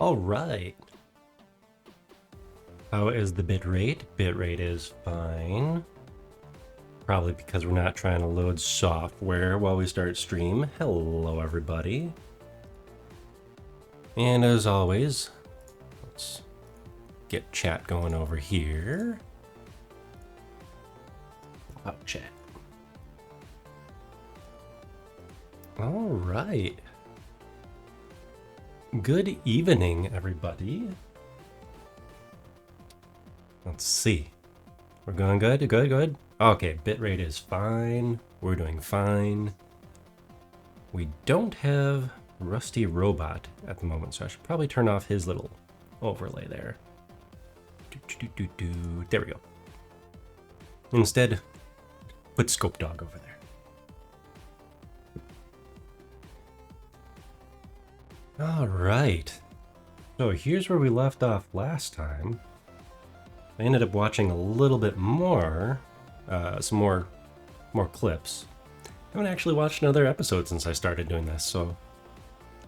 All right. How is the bitrate? Bitrate is fine. Probably because we're not trying to load software while we start stream. Hello, everybody. And as always, let's get chat going over here. Pop chat. All right. Good evening, everybody. Let's see. We're going good? Good? Okay, bitrate is fine. We're doing fine. We don't have Rusty Robot at the moment, so I should probably turn off his little overlay there. There we go. Instead, put Scopedog over there. All right. So here's where we left off last time. I ended up watching a little bit more, some more clips. I haven't actually watched another episode since I started doing this, so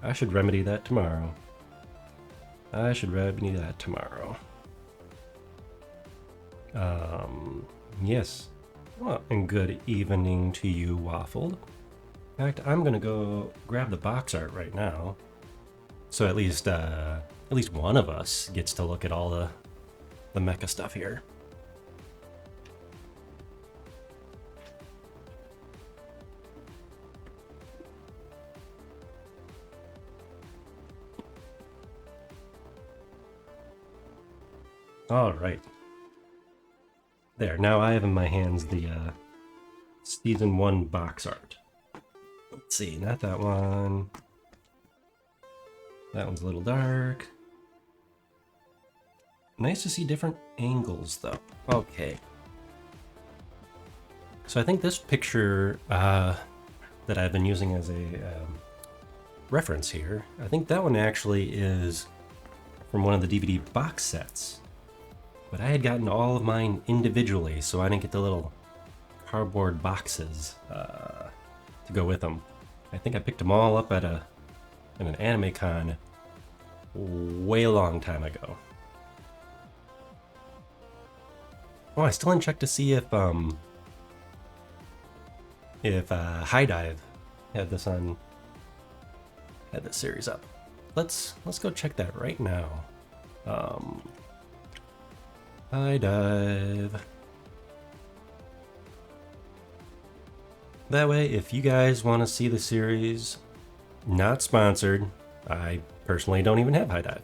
I should remedy that tomorrow. Yes. Well, and good evening to you, Waffled. In fact, I'm gonna go grab the box art right now, so at least one of us gets to look at all the mecha stuff here. All right. There, now I have in my hands the Season 1 box art. Let's see, not that one. That one's a little dark. Nice to see different angles, though. Okay. So I think this picture that I've been using as a reference here, I think that one actually is from one of the DVD box sets. But I had gotten all of mine individually, so I didn't get the little cardboard boxes to go with them. I think I picked them all up at an anime con way long time ago. Oh, I still didn't check to see if High Dive had this series up. Let's go check that right now. High Dive. That way, if you guys want to see the series, not sponsored. I personally don't even have High Dive.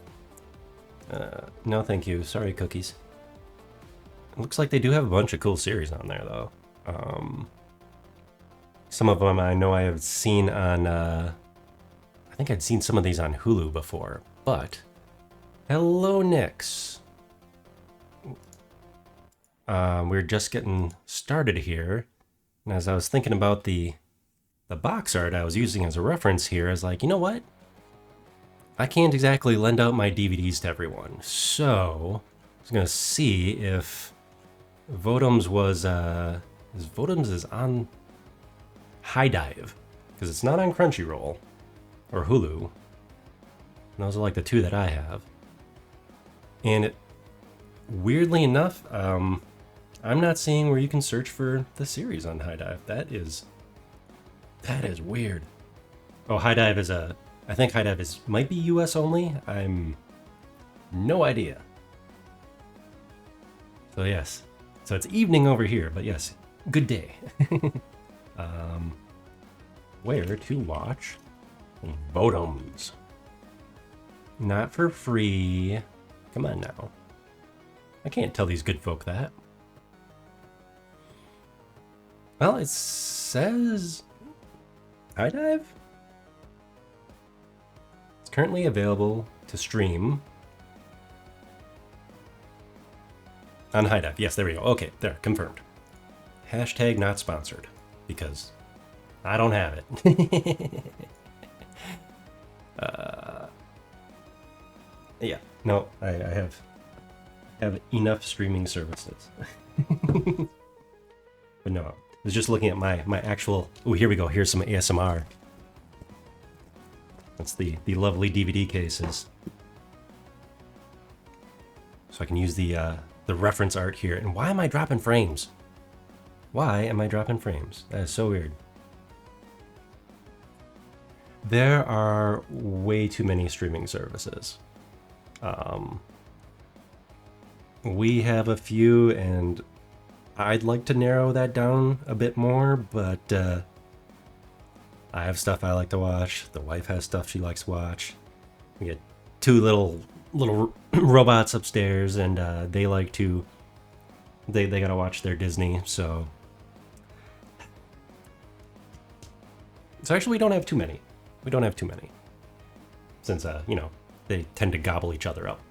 No, thank you. Sorry, cookies. It looks like they do have a bunch of cool series on there, though. Some of them I know I have seen on... I think I'd seen some of these on Hulu before, but... Hello, Nix. We're just getting started here. And as I was thinking about the box art I was using as a reference here, I was like, you know what? I can't exactly lend out my DVDs to everyone. So, I was going to see if VOTOMS is on High Dive, because it's not on Crunchyroll or Hulu. And those are like the two that I have. And weirdly enough, I'm not seeing where you can search for the series on High Dive. That is weird. Oh, High Dive is I think High Dive might be US only. I'm no idea. So yes. So it's evening over here, but yes, good day. Where to watch VOTOMS. Not for free. Come on now. I can't tell these good folk that. Well, it says High Dive? It's currently available to stream on High Dive. Yes, there we go. Okay, there, confirmed. Hashtag not sponsored, because I don't have it. Yeah, no, I have enough streaming services. But no, I was just looking at my actual... Oh, here we go. Here's some ASMR. That's the lovely DVD cases. So I can use the reference art here. And why am I dropping frames? Why am I dropping frames? That is so weird. There are way too many streaming services. We have a few, and I'd like to narrow that down a bit more, but I have stuff I like to watch. The wife has stuff she likes to watch. We get two little robots upstairs, and they like to. They gotta watch their Disney, so. So actually, we don't have too many. We don't have too many, since you know, they tend to gobble each other up.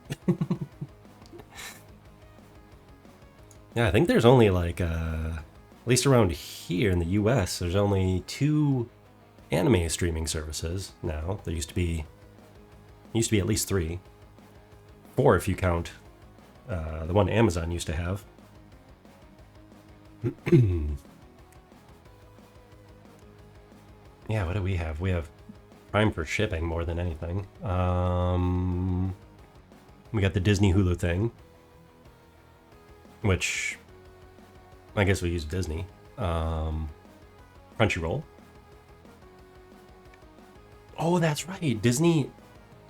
Yeah, I think there's only like, at least around here in the US, there's only 2 anime streaming services now. There used to be at least 3. 4 if you count the one Amazon used to have. Yeah, what do we have? We have Prime for shipping more than anything. We got the Disney Hulu thing, which I guess we use Disney. Crunchyroll. Oh, that's right, Disney.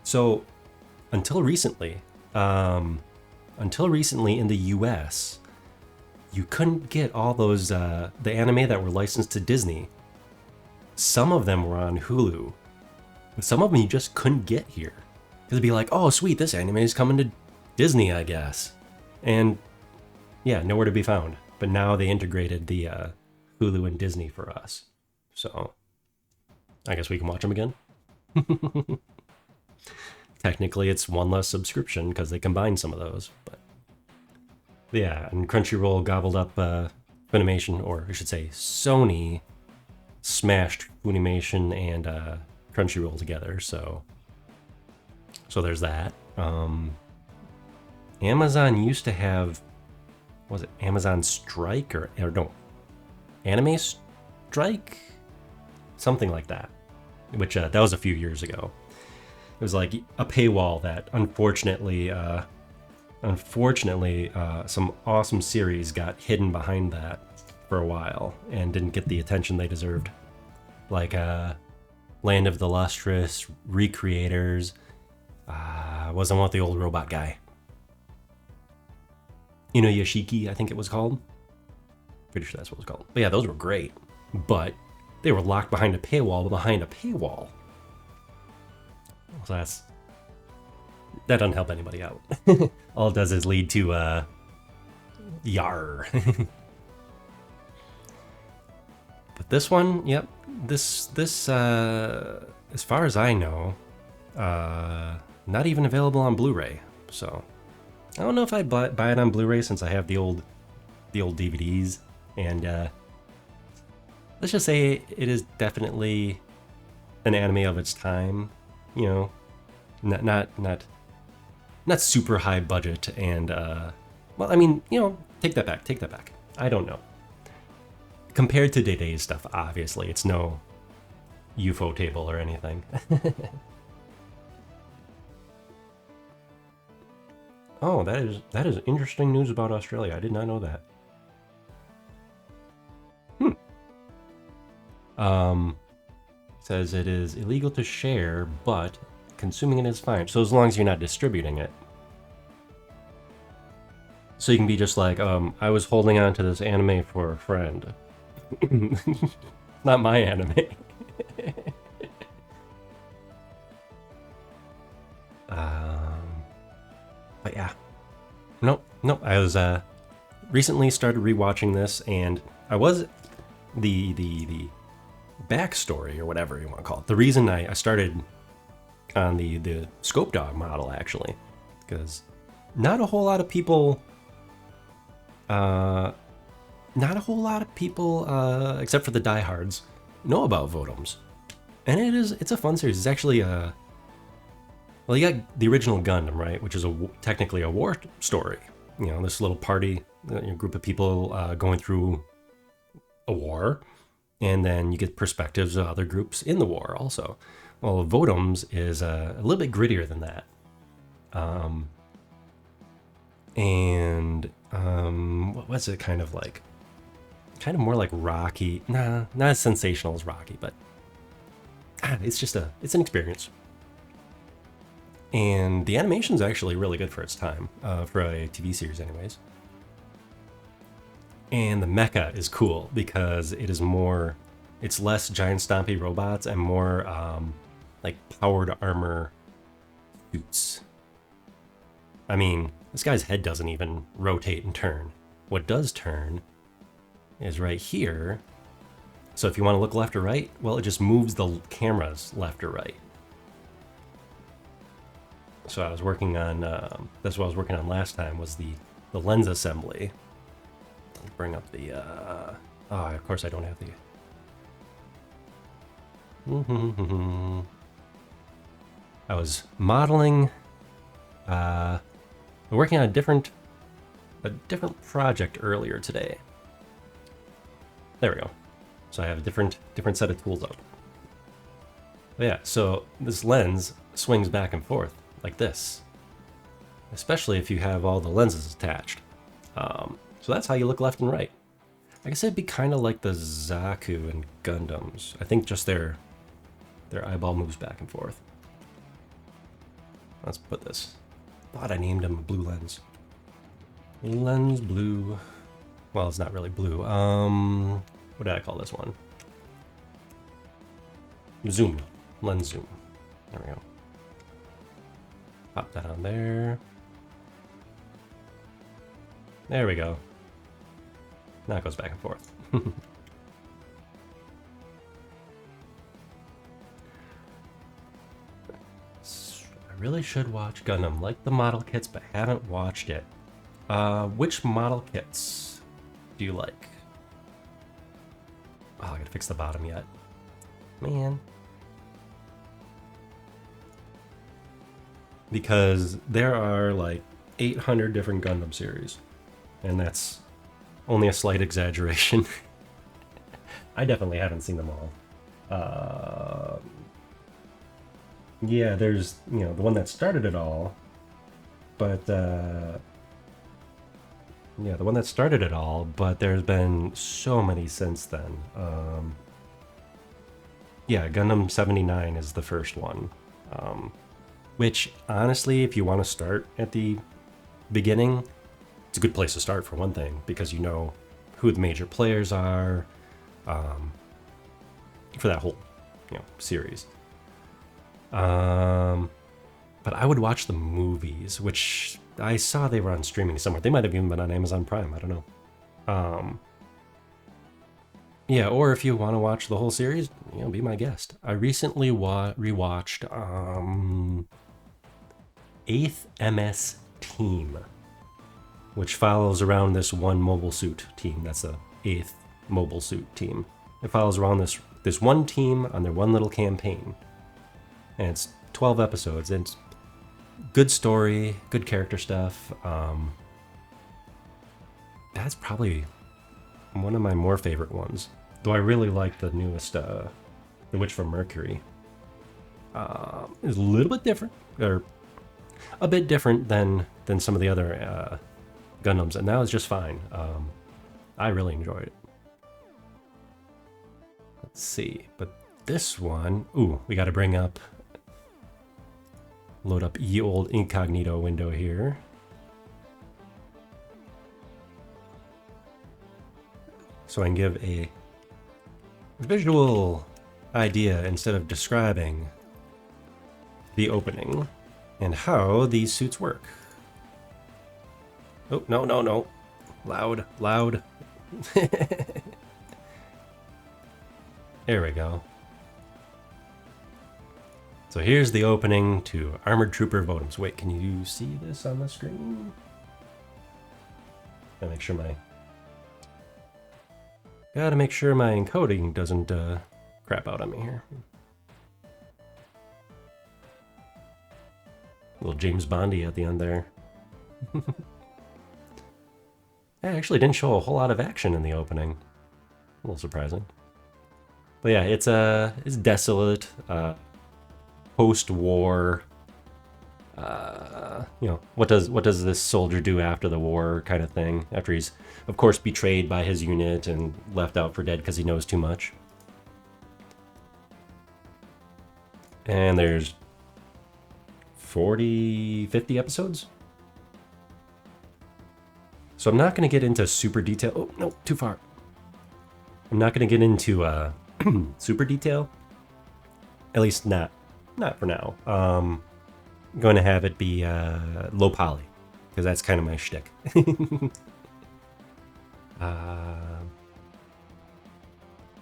So until recently in the US, you couldn't get all those the anime that were licensed to Disney. Some of them were on Hulu, but some of them you just couldn't get here. It'd be like, oh sweet, this anime is coming to Disney, I guess. And yeah, nowhere to be found. But now they integrated the Hulu and Disney for us. So I guess we can watch them again. Technically, it's one less subscription because they combined some of those. But yeah, and Crunchyroll gobbled up Funimation, or I should say Sony smashed Funimation and Crunchyroll together. So there's that. Amazon used to have, was it Amazon Strike or no, Anime Strike? Something like that, which that was a few years ago. It was like a paywall that unfortunately some awesome series got hidden behind that for a while and didn't get the attention they deserved. Like Land of the Lustrous, Recreators, wasn't what the old robot guy. Yoshiki, I think it was called. Pretty sure that's what it was called. But yeah, those were great. But they were locked behind a paywall, So that doesn't help anybody out. All it does is lead to yar. But this one, yep, this as far as I know, not even available on Blu-ray. So I don't know if I'd buy it on Blu-ray since I have the old DVDs, and let's just say it is definitely an anime of its time. Not super high budget, and well, I mean, take that back. I don't know. Compared to today's stuff, obviously, it's no UFO table or anything. Oh, that is interesting news about Australia. I did not know that. Says it is illegal to share, but consuming it is fine. So as long as you're not distributing it. So you can be just like, I was holding on to this anime for a friend. Not my anime. But yeah. Nope. I was recently started rewatching this, and I was the backstory, or whatever you want to call it. The reason I started on the Scopedog model, actually, because not a whole lot of people except for the diehards know about VOTOMS, and it's a fun series. It's actually well, you got the original Gundam, right, which is technically a war story. This little party, a group of people going through a war, and then you get perspectives of other groups in the war also. Well, VOTOMS is a little bit grittier than that. And what was it kind of like? Kind of more like Rocky. Nah, not as sensational as Rocky, but it's just it's an experience. And the animation's actually really good for its time, for a TV series anyways. And the mecha is cool because it's less giant stompy robots and more like powered armor suits. I mean, this guy's head doesn't even rotate and turn. What does turn is right here. So if you want to look left or right, well, it just moves the cameras left or right. So I was working on, that's what I was working on last time, was the lens assembly. Let's bring up the, oh, of course I don't have the, I was modeling, working on a different project earlier today. There we go. So I have a different set of tools up. But yeah, so this lens swings back and forth like this, especially if you have all the lenses attached. So that's how you look left and right. I guess it'd be kind of like the Zaku and Gundams. I think just their eyeball moves back and forth. Let's put this. Thought I named him Blue Lens. Lens blue. Well, it's not really blue. What did I call this one? Zoom. Lens zoom. There we go. Pop that on there. There we go. Now it goes back and forth. I really should watch Gundam. Like the model kits, but haven't watched it. Which model kits do you like? Oh, I gotta fix the bottom yet. Man. Because there are like 800 different Gundam series. And that's only a slight exaggeration. I definitely haven't seen them all. Yeah, there's, the one that started it all. But, yeah, the one that started it all, but there's been so many since then. Yeah, Gundam 79 is the first one. Which, honestly, if you want to start at the beginning, it's a good place to start for one thing, because you know who the major players are for that whole, series. But I would watch the movies, which I saw they were on streaming somewhere. They might have even been on Amazon Prime. I don't know. Yeah, or if you want to watch the whole series, be my guest. I recently rewatched 8th MS Team, which follows around this one mobile suit team. That's the 8th mobile suit team. It follows around this one team on their one little campaign. And it's 12 episodes, and it's good story, good character stuff. That's probably one of my more favorite ones. Though I really like the newest, The Witch from Mercury. It's a little bit different, or a bit different than some of the other Gundams, and that was just fine. I really enjoyed it. Let's see, but this one, ooh, we got to load up ye old incognito window here. So I can give a visual idea instead of describing the opening and how these suits work. Oh, no, no, no. Loud, loud. There we go. So here's the opening to Armored Trooper VOTOMS. Wait, can you see this on the screen? Gotta make sure my encoding doesn't crap out on me here. A little James Bondy at the end there. It actually didn't show a whole lot of action in the opening. A little surprising. But yeah, it's desolate, post-war you know, what does this soldier do after the war kind of thing, after he's, of course, betrayed by his unit and left out for dead because he knows too much. And there's 40, 50 episodes. So I'm not going to get into super detail. Oh, no, too far. I'm not going to get into super detail. At least not for now. I'm going to have it be low poly, because that's kind of my shtick.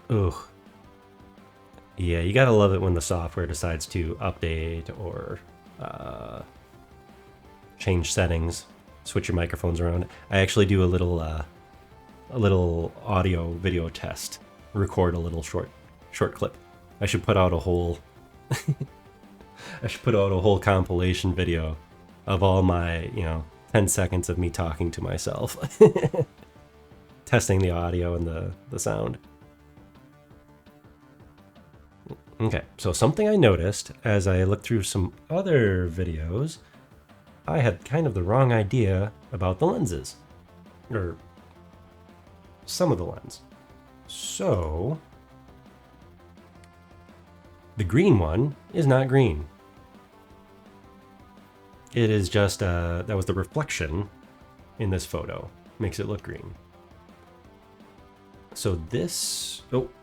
Ugh. Yeah, you gotta love it when the software decides to update or change settings, switch your microphones around. I actually do a little audio video test, record a little short clip. I should put out a whole I should put out a whole compilation video of all my, 10 seconds of me talking to myself. Testing the audio and the sound. Okay, so something I noticed as I looked through some other videos, I had kind of the wrong idea about the lenses. Or some of the lens. So, the green one is not green. It is just, that was the reflection in this photo. Makes it look green. So this,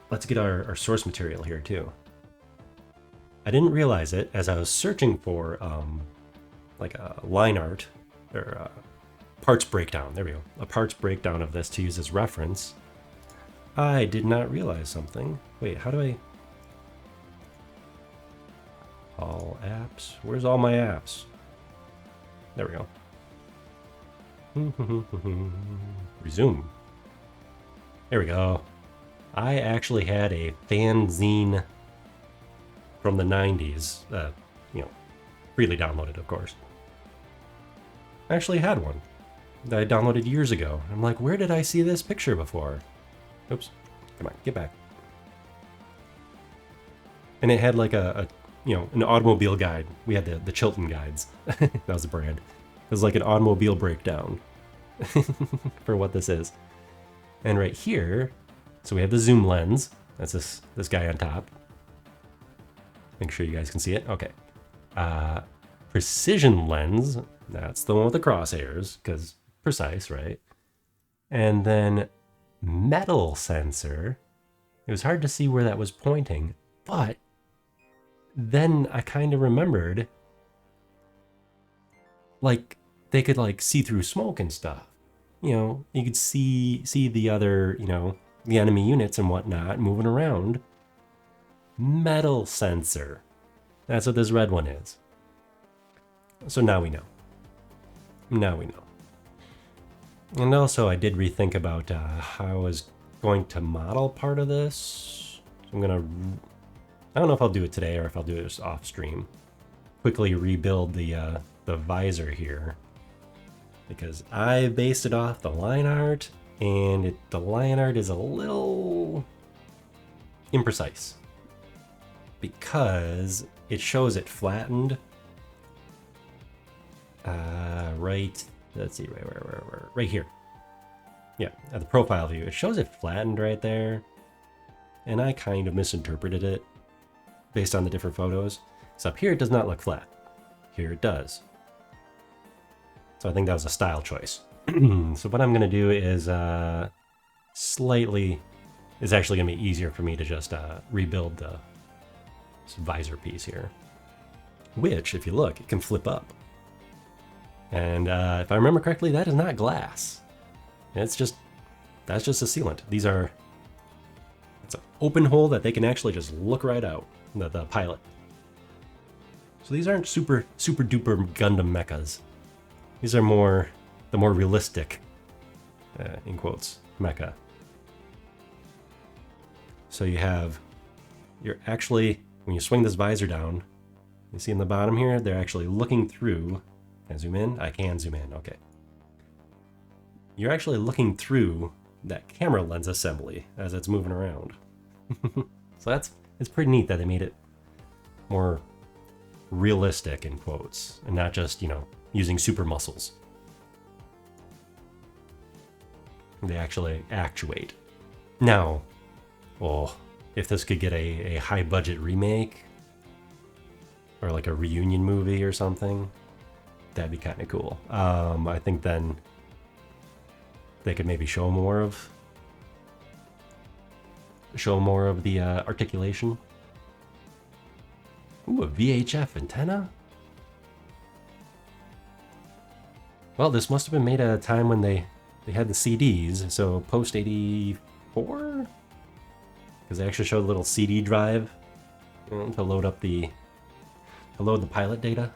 let's get our source material here too. I didn't realize it as I was searching for like a line art or a parts breakdown. There we go. A parts breakdown of this to use as reference. I did not realize something. Wait, how do I... All apps? Where's all my apps? There we go. Resume. There we go. I actually had a fanzine from the 90s, freely downloaded, of course. I actually had one that I downloaded years ago. I'm like, where did I see this picture before? Oops, come on, get back. And it had like an automobile guide. We had the Chilton guides. That was the brand. It was like an automobile breakdown for what this is. And right here, so we have the zoom lens. That's this guy on top. Make sure you guys can see it. Okay. Precision lens. That's the one with the crosshairs, because precise, right? And then metal sensor. It was hard to see where that was pointing, but then I kind of remembered, like, they could like see through smoke and stuff. You could see the other, the enemy units and whatnot moving around. Metal sensor. That's what this red one is. So now we know. Now we know. And also I did rethink about how I was going to model part of this. So I don't know if I'll do it today or if I'll do it just off stream. Quickly rebuild the visor here, because I based it off the line art, and the line art is a little imprecise because it shows it flattened. Right. Let's see, right here. Yeah, at the profile view, it shows it flattened right there, and I kind of misinterpreted it based on the different photos. So up here, it does not look flat. Here it does. So I think that was a style choice. So what I'm going to do is it's actually going to be easier for me to just rebuild this visor piece here. Which, if you look, it can flip up. And if I remember correctly, that is not glass. That's just a sealant. It's an open hole that they can actually just look right out, the pilot. So these aren't super duper Gundam mechas. These are the more realistic, in quotes, mecha. So you're actually, when you swing this visor down, you see in the bottom here, they're actually looking through. Can I zoom in? I can zoom in, okay. You're actually looking through that camera lens assembly as it's moving around. So it's pretty neat that they made it more realistic in quotes and not just, using super muscles. They actually actuate. Now, if this could get a high budget remake or like a reunion movie or something, that'd be kind of cool. I think then they could maybe show more of the articulation. Ooh, a VHF antenna? Well, this must have been made at a time when they had the CDs, so post 84? Because they actually showed a little CD drive to load the pilot data.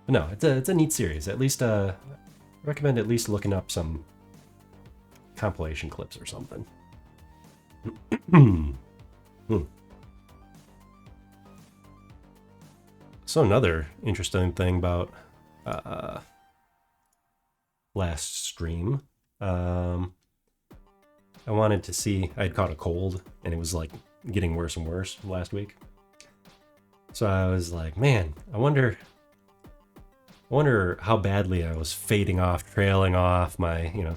But no, it's a neat series. At least I recommend at least looking up some compilation clips or something. So another interesting thing about last stream, I wanted to see, I'd caught a cold and it was like getting worse and worse last week. So I was like, man, I wonder how badly I was fading off, trailing off, my,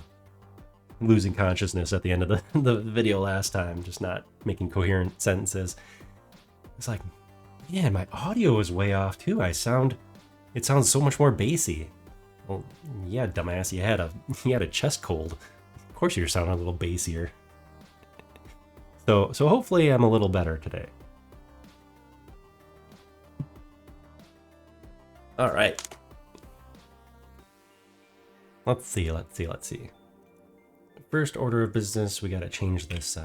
losing consciousness at the end of the video last time, just not making coherent sentences. It's like, man, my audio is way off too. It sounds so much more bassy. Well, yeah, dumbass, you had a chest cold. Of course you're sounding a little bassier. So hopefully I'm a little better today. All right. Let's see. First order of business, we gotta change this,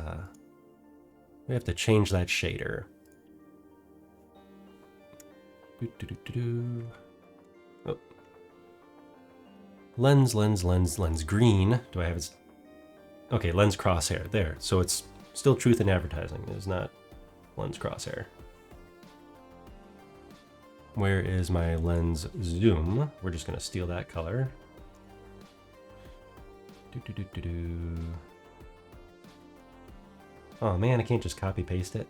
we have to change that shader. Oh. Lens green. Do I have it? Okay, lens crosshair. There. So it's still truth in advertising. It's not lens crosshair. Where is my lens zoom? We're just gonna steal that color. Oh man, I can't just copy paste it.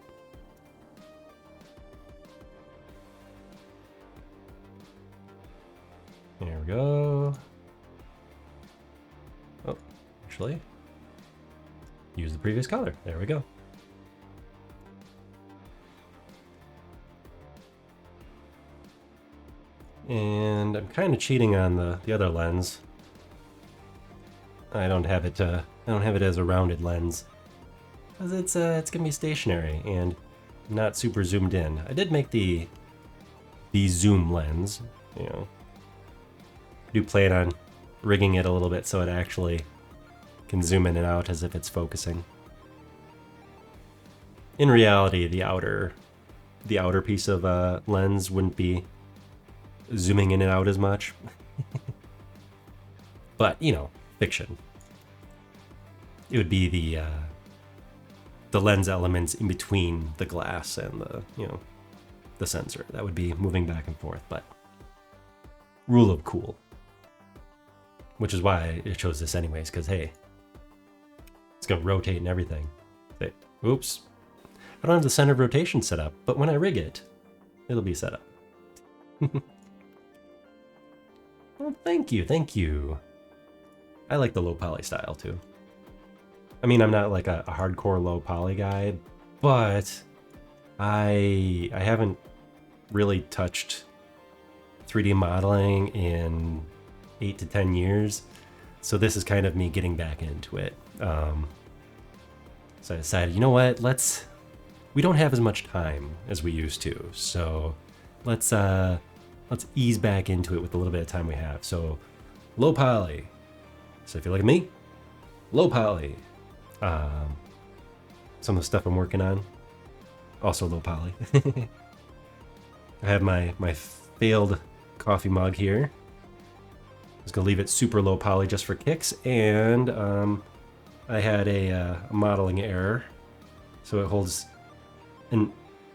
There we go. Oh, actually, use the previous color. There we go. And I'm kind of cheating on the other lens. I don't have it as a rounded lens, because it's gonna be stationary and not super zoomed in. I did make the zoom lens, do plan on rigging it a little bit so it actually can zoom in and out as if it's focusing. In reality, the outer piece of lens wouldn't be zooming in and out as much. But, fiction. It would be the lens elements in between the glass and the sensor that would be moving back and forth. But rule of cool, which is why it shows this anyways, because hey, it's gonna rotate and everything. Say, oops, I don't have the center of rotation set up, but when I rig it, it'll be set up. Well, thank you. I like the low poly style too. I mean, I'm not like a hardcore low poly guy, but I haven't really touched 3D modeling in 8 to 10 years. So this is kind of me getting back into it. So I decided, you know what, we don't have as much time as we used to. So let's ease back into it with the little bit of time we have. So low poly. So if you look at me, low poly. Some of the stuff I'm working on, also low poly. I have my failed coffee mug here. I was gonna leave it super low poly just for kicks, and I had a modeling error, so it holds a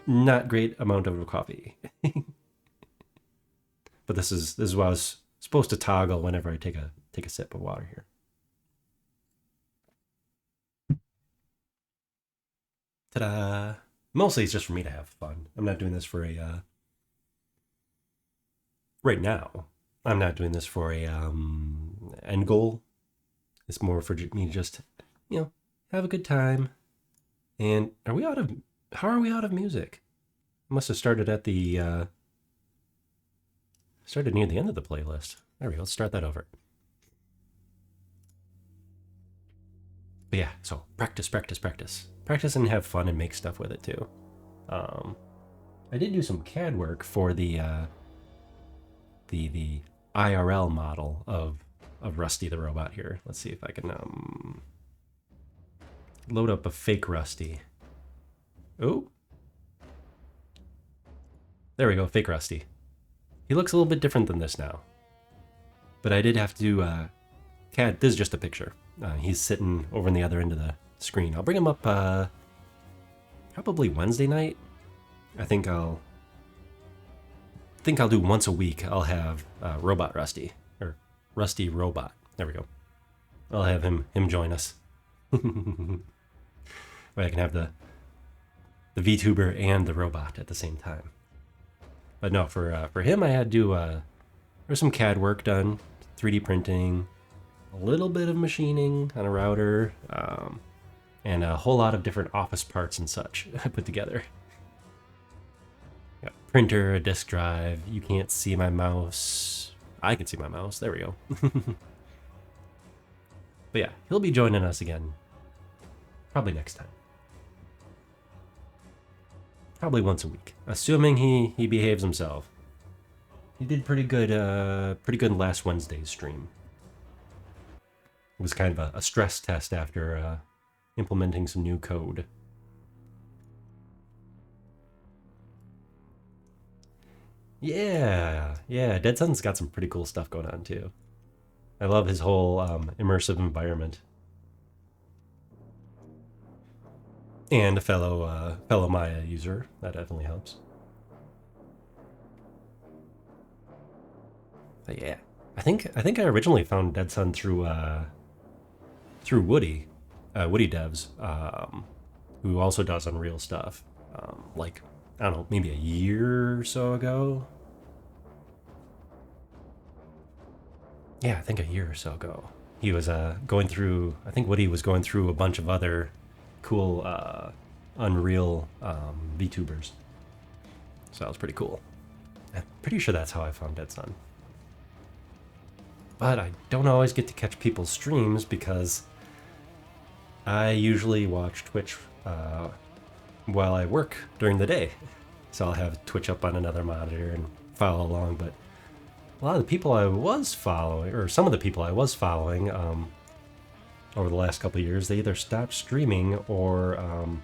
not great amount of coffee. But this is what I was supposed to toggle whenever I take a sip of water here. Ta-da! Mostly it's just for me to have fun. I'm not doing this for a right now. I'm not doing this for a end goal. It's more for me to just, have a good time. And are we out of? How are we out of music? I must have started at the started near the end of the playlist. There we go. Let's start that over. But yeah, so practice, practice, practice, practice, and have fun and make stuff with it too. I did do some CAD work for the IRL model of Rusty the robot here. Let's see if I can load up a fake Rusty. Oh, there we go, fake Rusty. He looks a little bit different than this now. But I did have to CAD. This is just a picture. He's sitting over on the other end of the screen. I'll bring him up probably Wednesday night. I think I'll do once a week. I'll have Robot Rusty, or Rusty Robot. There we go. I'll have him join us. Where I can have the VTuber and the robot at the same time. But no, for him, I had to there's some CAD work done, 3D printing, a little bit of machining on a router, and a whole lot of different office parts and such I put together. Got a printer, a disk drive. You can't see my mouse. I can see my mouse. There we go. But yeah, he'll be joining us again. Probably next time. Probably once a week, assuming he behaves himself. He did pretty good last Wednesday's stream. It was kind of a stress test after implementing some new code. Yeah, Dead Sun's got some pretty cool stuff going on too. I love his whole immersive environment. And a fellow Maya user, that definitely helps. But yeah, I think I originally found Dead Sun through Woody Devs, who also does Unreal stuff. Like, I don't know, maybe a year or so ago. Yeah, I think a year or so ago. He was going through. I think Woody was going through a bunch of other cool Unreal VTubers. So that was pretty cool. I'm pretty sure that's how I found Dead Sun. But I don't always get to catch people's streams because I usually watch Twitch while I work during the day. So I'll have Twitch up on another monitor and follow along. But a lot of the people I was following, or some of the people I was following, over the last couple of years, they either stopped streaming or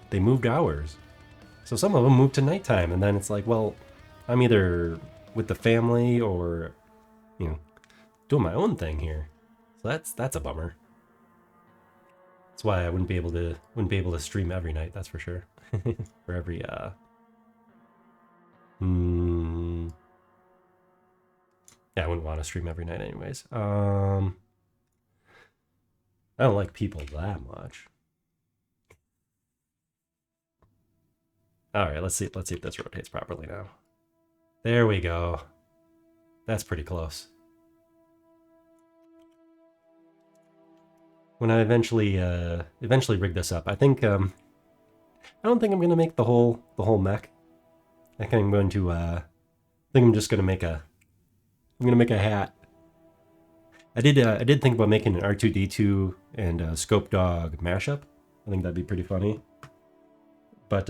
they moved hours. So some of them moved to nighttime, and then it's like, well, I'm either with the family or, doing my own thing here. So that's a bummer. That's why I wouldn't be able to stream every night. That's for sure. For every yeah, I wouldn't want to stream every night anyways. I don't like people that much. All right, let's see if this rotates properly now. There we go. That's pretty close. When I eventually rig this up, I think I don't think I'm gonna make the whole mech. I think I'm going to I think I'm just gonna make a hat. I did think about making an R2D2 and Scopedog mashup. I think that'd be pretty funny. But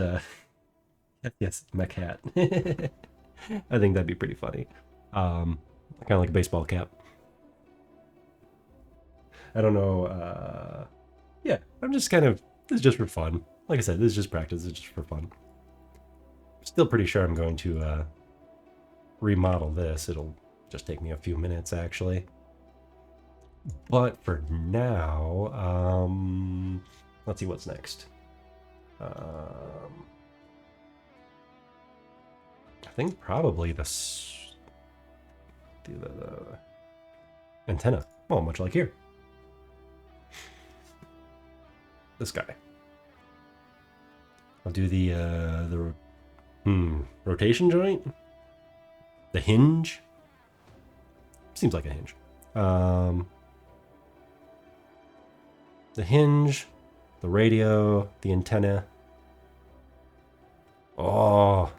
yes, mech hat. I think that'd be pretty funny. Kind of like a baseball cap. I don't know. Yeah, I'm just this is just for fun. Like I said, this is just practice. It's just for fun. Still pretty sure I'm going to remodel this. It'll just take me a few minutes, actually. But for now, let's see what's next. I think probably the antenna. Well, much like here. This guy. I'll do the rotation joint? The hinge? Seems like a hinge. The hinge, the radio, the antenna. Oh,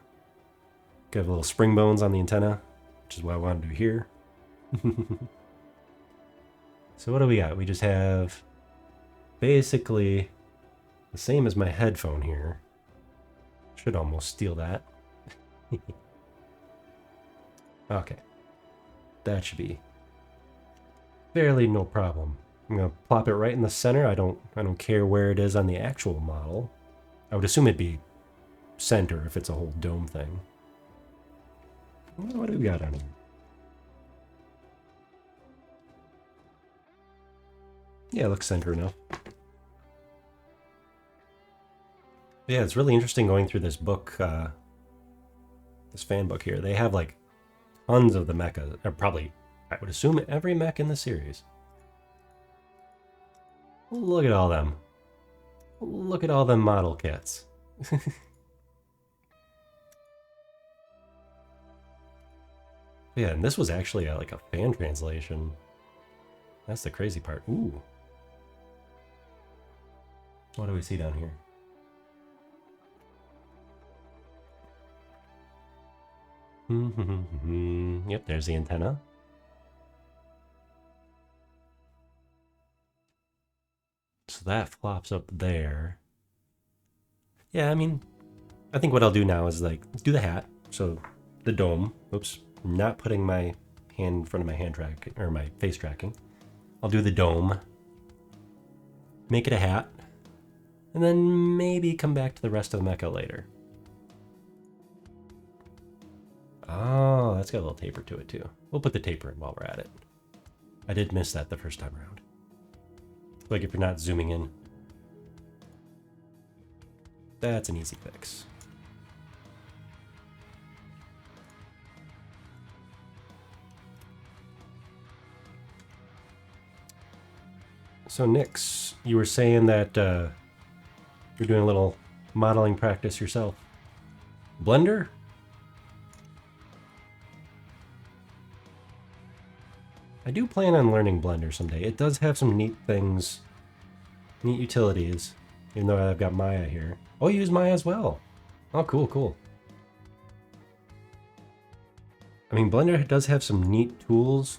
got little spring bones on the antenna, which is what I want to do here. So what do we got? We just have basically the same as my headphone here. Should almost steal that. Okay. That should be fairly no problem. I'm gonna plop it right in the center. I don't care where it is on the actual model. I would assume it'd be center if it's a whole dome thing. What do we got on here? Yeah, it looks center enough. Yeah, it's really interesting going through this book, this fan book here. They have like tons of the mecha, or probably, I would assume, every mech in the series. Look at all them. Look at all them model kits. Yeah, and this was actually like a fan translation. That's the crazy part. Ooh. What do we see down here? Yep, there's the antenna. So that flops up there. Yeah, I mean, I think what I'll do now is like do the hat. So the dome. Oops, not putting my hand in front of my hand track or my face tracking. I'll do the dome. Make it a hat. And then maybe come back to the rest of the mecha later. Oh, that's got a little taper to it too. We'll put the taper in while we're at it. I did miss that the first time around. Like if you're not zooming in. That's an easy fix. So Nix, you were saying that you're doing a little modeling practice yourself. Blender? I do plan on learning Blender someday. It does have some neat things, neat utilities, even though I've got Maya here. Oh, you use Maya as well. Oh, cool, cool. I mean, Blender does have some neat tools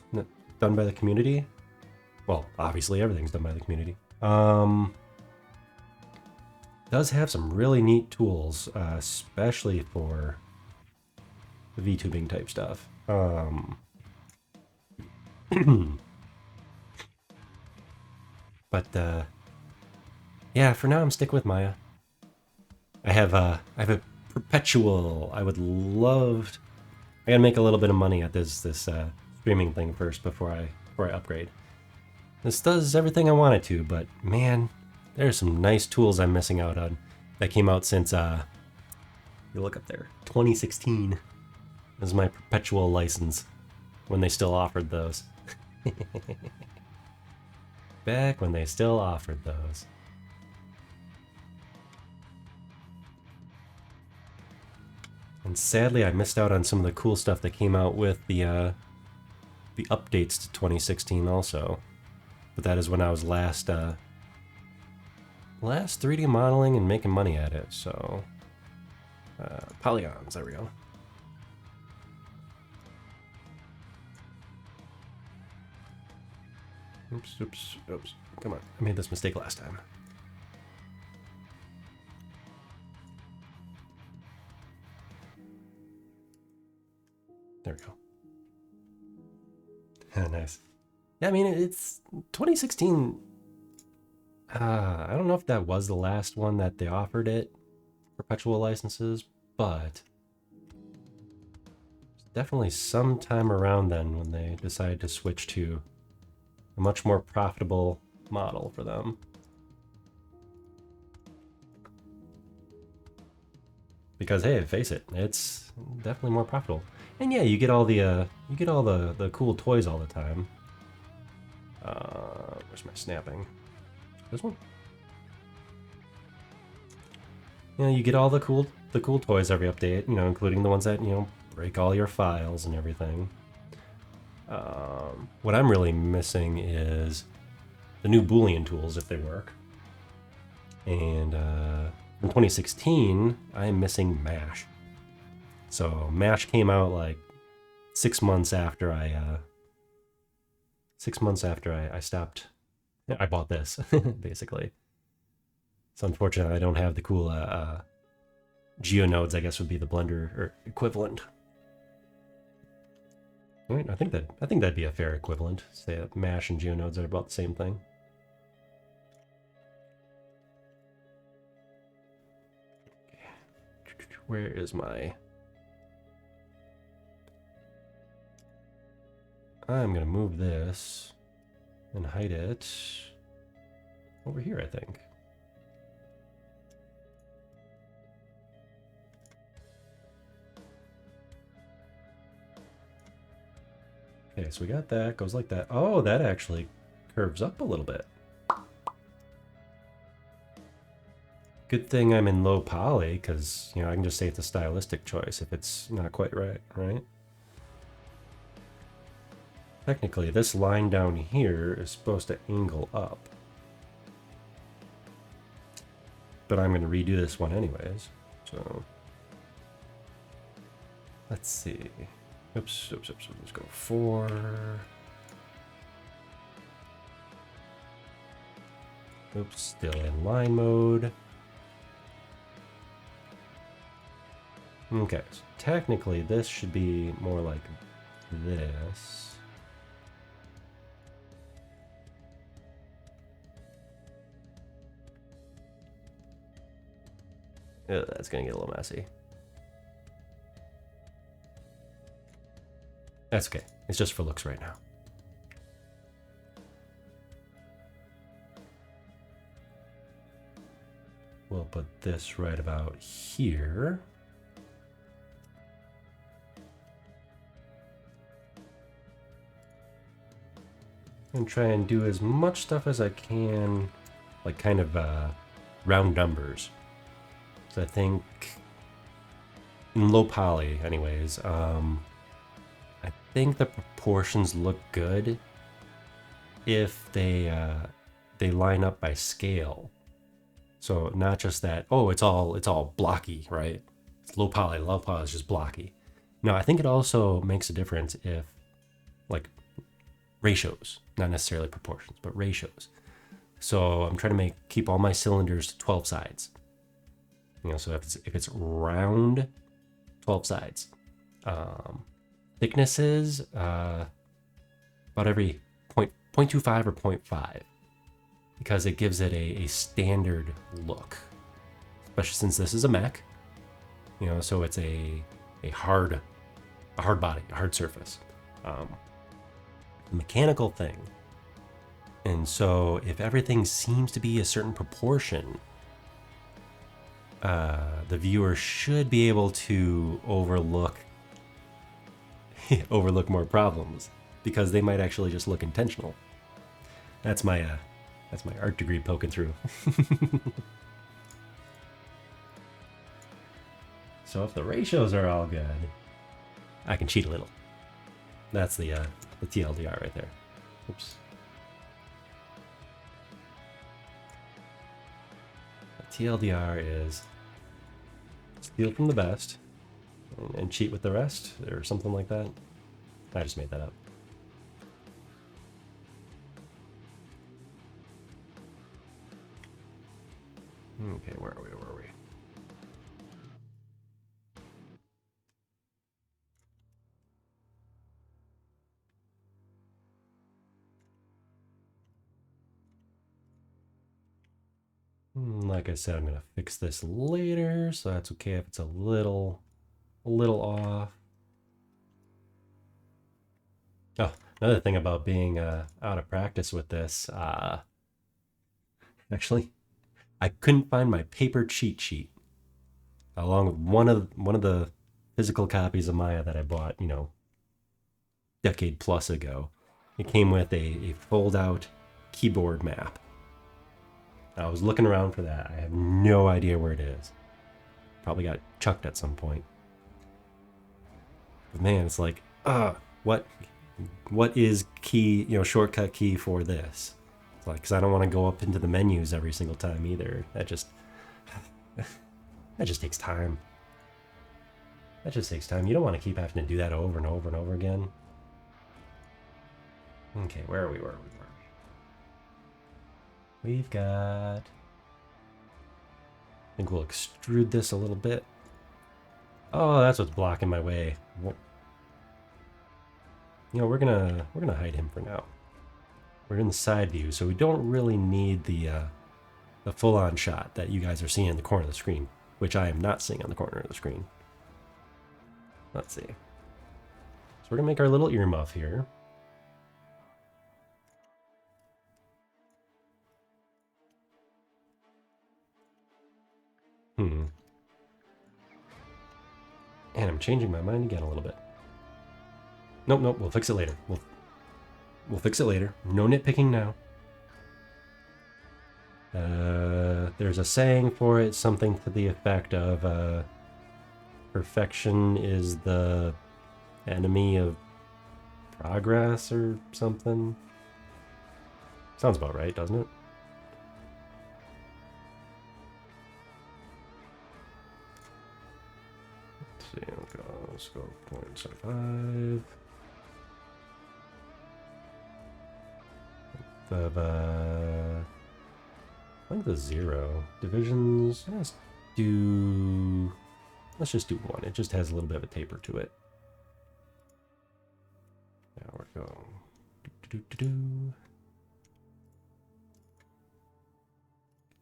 done by the community. Well, obviously everything's done by the community. Does have some really neat tools, especially for the VTubing type stuff. But yeah, for now I'm sticking with Maya. I have a perpetual. I would love. I gotta make a little bit of money at this streaming thing first before I upgrade. This does everything I want it to, but man, there's some nice tools I'm missing out on that came out since you look up there, 2016. This is my perpetual license when they still offered those. Back when they still offered those. And sadly, I missed out on some of the cool stuff that came out with the updates to 2016 also. But that is when I was last 3D modeling and making money at it, so... polygons, there we go. Oops, oops, oops. Come on, I made this mistake last time. There we go. Nice. Yeah, I mean, it's 2016. I don't know if that was the last one that they offered it, perpetual licenses, but it's definitely sometime around then when they decided to switch to a much more profitable model for them. Because hey, face it, it's definitely more profitable. And yeah, you get all the cool toys all the time. Where's my snapping? This one? You know, you get all the cool toys every update, you know, including the ones that, you know, break all your files and everything. What I'm really missing is the new Boolean tools, if they work. And in 2016, I'm missing MASH. So MASH came out like 6 months after I 6 months after I stopped. I bought this basically. So unfortunately, I don't have the cool GeoNodes. I guess would be the Blender or equivalent. Right, I think that'd be a fair equivalent. Say that MASH and GeoNodes are about the same thing. Where is my... I'm gonna move this and hide it over here, I think. Okay, so we got that, goes like that. Oh, that actually curves up a little bit. Good thing I'm in low poly, because, you know, I can just say it's a stylistic choice if it's not quite right, right? Technically, this line down here is supposed to angle up. But I'm going to redo this one anyways, so... Let's see. Oops. Let's go 4. Oops, still in line mode. Okay, so technically this should be more like this. Ugh, that's gonna get a little messy. That's okay. It's just for looks right now. We'll put this right about here. And try and do as much stuff as I can, like kind of round numbers. So I think in low poly anyways, I think the proportions look good if they line up by scale. So not just that, oh, it's all blocky, right? It's low poly is just blocky. No, I think it also makes a difference if, like, ratios, not necessarily proportions, but ratios. So I'm trying to keep all my cylinders to 12 sides. You know, so if it's round, 12 sides. Thicknesses, about every 0.25 or 0.5, because it gives it a standard look, especially since this is a mech. You know, so it's a hard body, a hard surface. Mechanical thing. And so if everything seems to be a certain proportion, the viewer should be able to overlook more problems, because they might actually just look intentional. That's my art degree poking through. So if the ratios are all good, I can cheat a little. That's the TLDR right there. Oops. The TLDR is steal from the best and cheat with the rest, or something like that. I just made that up. Okay, where are we? Like I said, I'm gonna fix this later, so that's okay if it's a little off. Oh, another thing about being out of practice with this, actually, I couldn't find my paper cheat sheet, along with one of the physical copies of Maya that I bought, you know, decade plus ago. It came with a fold-out keyboard map. I was looking around for that. I have no idea where it is. Probably got chucked at some point. But man, it's like, what is key, shortcut key for this? It's like, because I don't want to go up into the menus every single time either. That just takes time. That just takes time. You don't want to keep having to do that over and over and over again. Okay, where are we? We've got... I think we'll extrude this a little bit. Oh, that's what's blocking my way. We're gonna hide him for now. We're in the side view, so we don't really need the full-on shot that you guys are seeing in the corner of the screen, which I am not seeing on the corner of the screen. Let's see. So we're gonna make our little earmuff here. And I'm changing my mind again a little bit. Nope, we'll fix it later. We'll fix it later. No nitpicking now. There's a saying for it, something to the effect of perfection is the enemy of progress or something. Sounds about right, doesn't it? Let's see, let's go 0.75. I think the 0 divisions. Let's just do 1. It just has a little bit of a taper to it. Now we're going.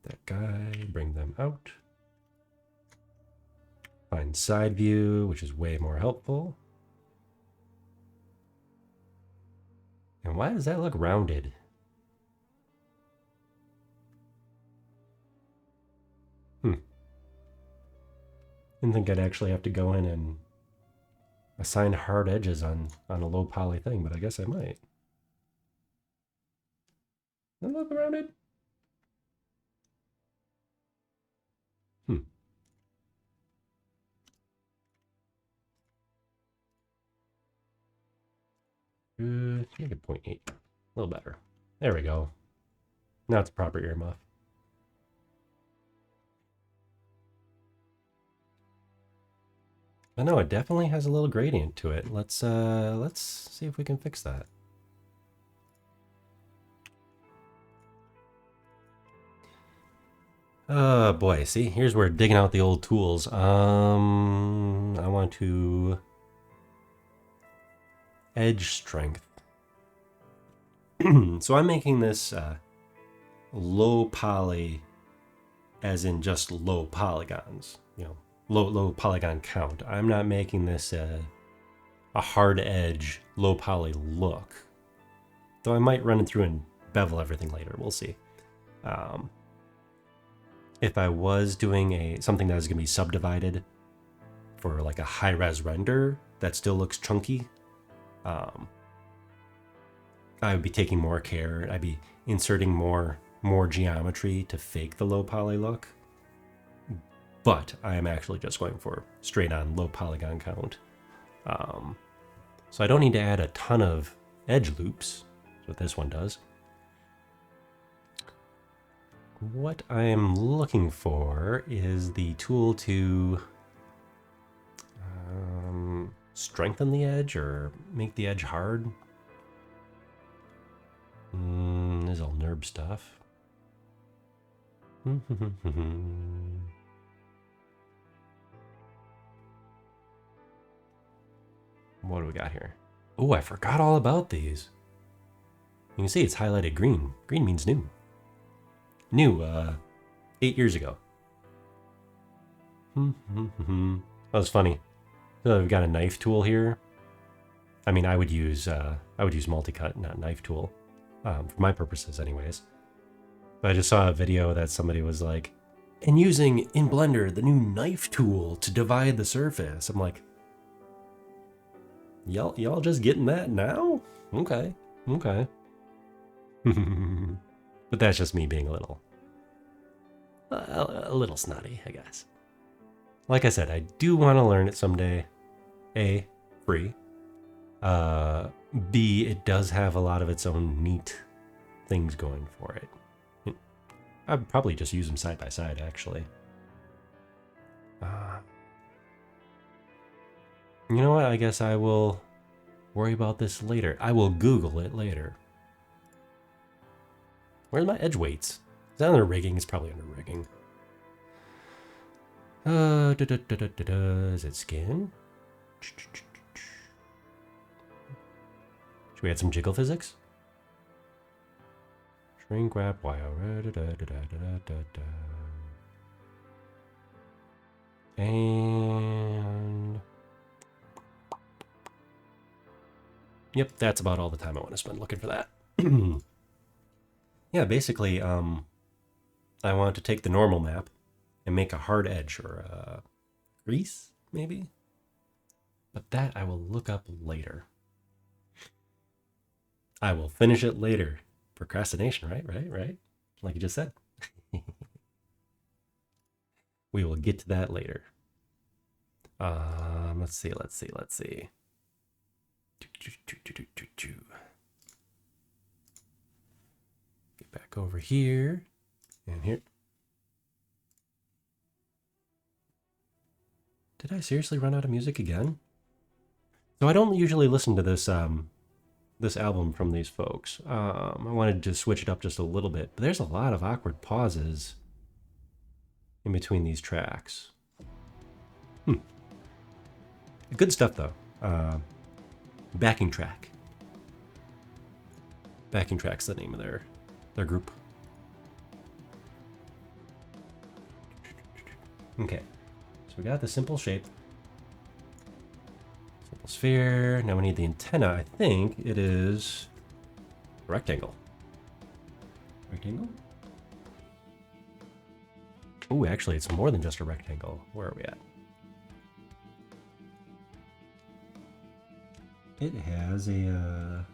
That guy, bring them out. Find side view, which is way more helpful. And why does that look rounded? Didn't think I'd actually have to go in and assign hard edges on a low poly thing, but I guess I might. Does that look rounded? Good. Make it 0.8. A little better. There we go. Now it's a proper earmuff. I know it definitely has a little gradient to it. Let's see if we can fix that. Oh boy, see, here's where digging out the old tools. I want to edge strength. So I'm making this low poly, as in just low polygons, low polygon count. I'm not making this a hard edge, low poly look. Though I might run it through and bevel everything later. We'll see. If I was doing something that was going to be subdivided for like a high-res render that still looks chunky, I would be taking more care. I'd be inserting more geometry to fake the low poly look. But I am actually just going for straight on low polygon count. So I don't need to add a ton of edge loops. That's what this one does. What I am looking for is the tool to strengthen the edge or make the edge hard. This is all NURB stuff. What do we got here? Oh, I forgot all about these. You can see it's highlighted green. Green means new. New, 8 years ago. That was funny. So we've got a knife tool here. I mean, I would use multi-cut, not knife tool, for my purposes anyways. But I just saw a video that somebody was like, and using in Blender the new knife tool to divide the surface. I'm like, y'all just getting that now? Okay. But that's just me being a little snotty, I guess. like I said, I do want to learn it someday. A, free. B, it does have a lot of its own neat things going for it. I'd probably just use them side by side, actually. You know what? I guess I will worry about this later. I will Google it later. Where's my edge weights? Is that under rigging? It's probably under rigging. Is it skin? Should we add some jiggle physics? Shrink, wrap, wire. And yep, that's about all the time I want to spend looking for that. Yeah, basically, I want to take the normal map and make a hard edge or a crease, maybe? But that I will look up later. I will finish it later. Procrastination, right? Like you just said. We will get to that later. Let's see. Get back over here and here. Did I seriously run out of music again? So I don't usually listen to this this album from these folks. I wanted to switch it up just a little bit, but there's a lot of awkward pauses in between these tracks. Good stuff though. Backing track. Backing track's the name of their group. Okay, so we got the simple shape. Simple sphere. Now we need the antenna. I think it is a rectangle. Rectangle? Oh, actually, it's more than just a rectangle. Where are we at? It has a...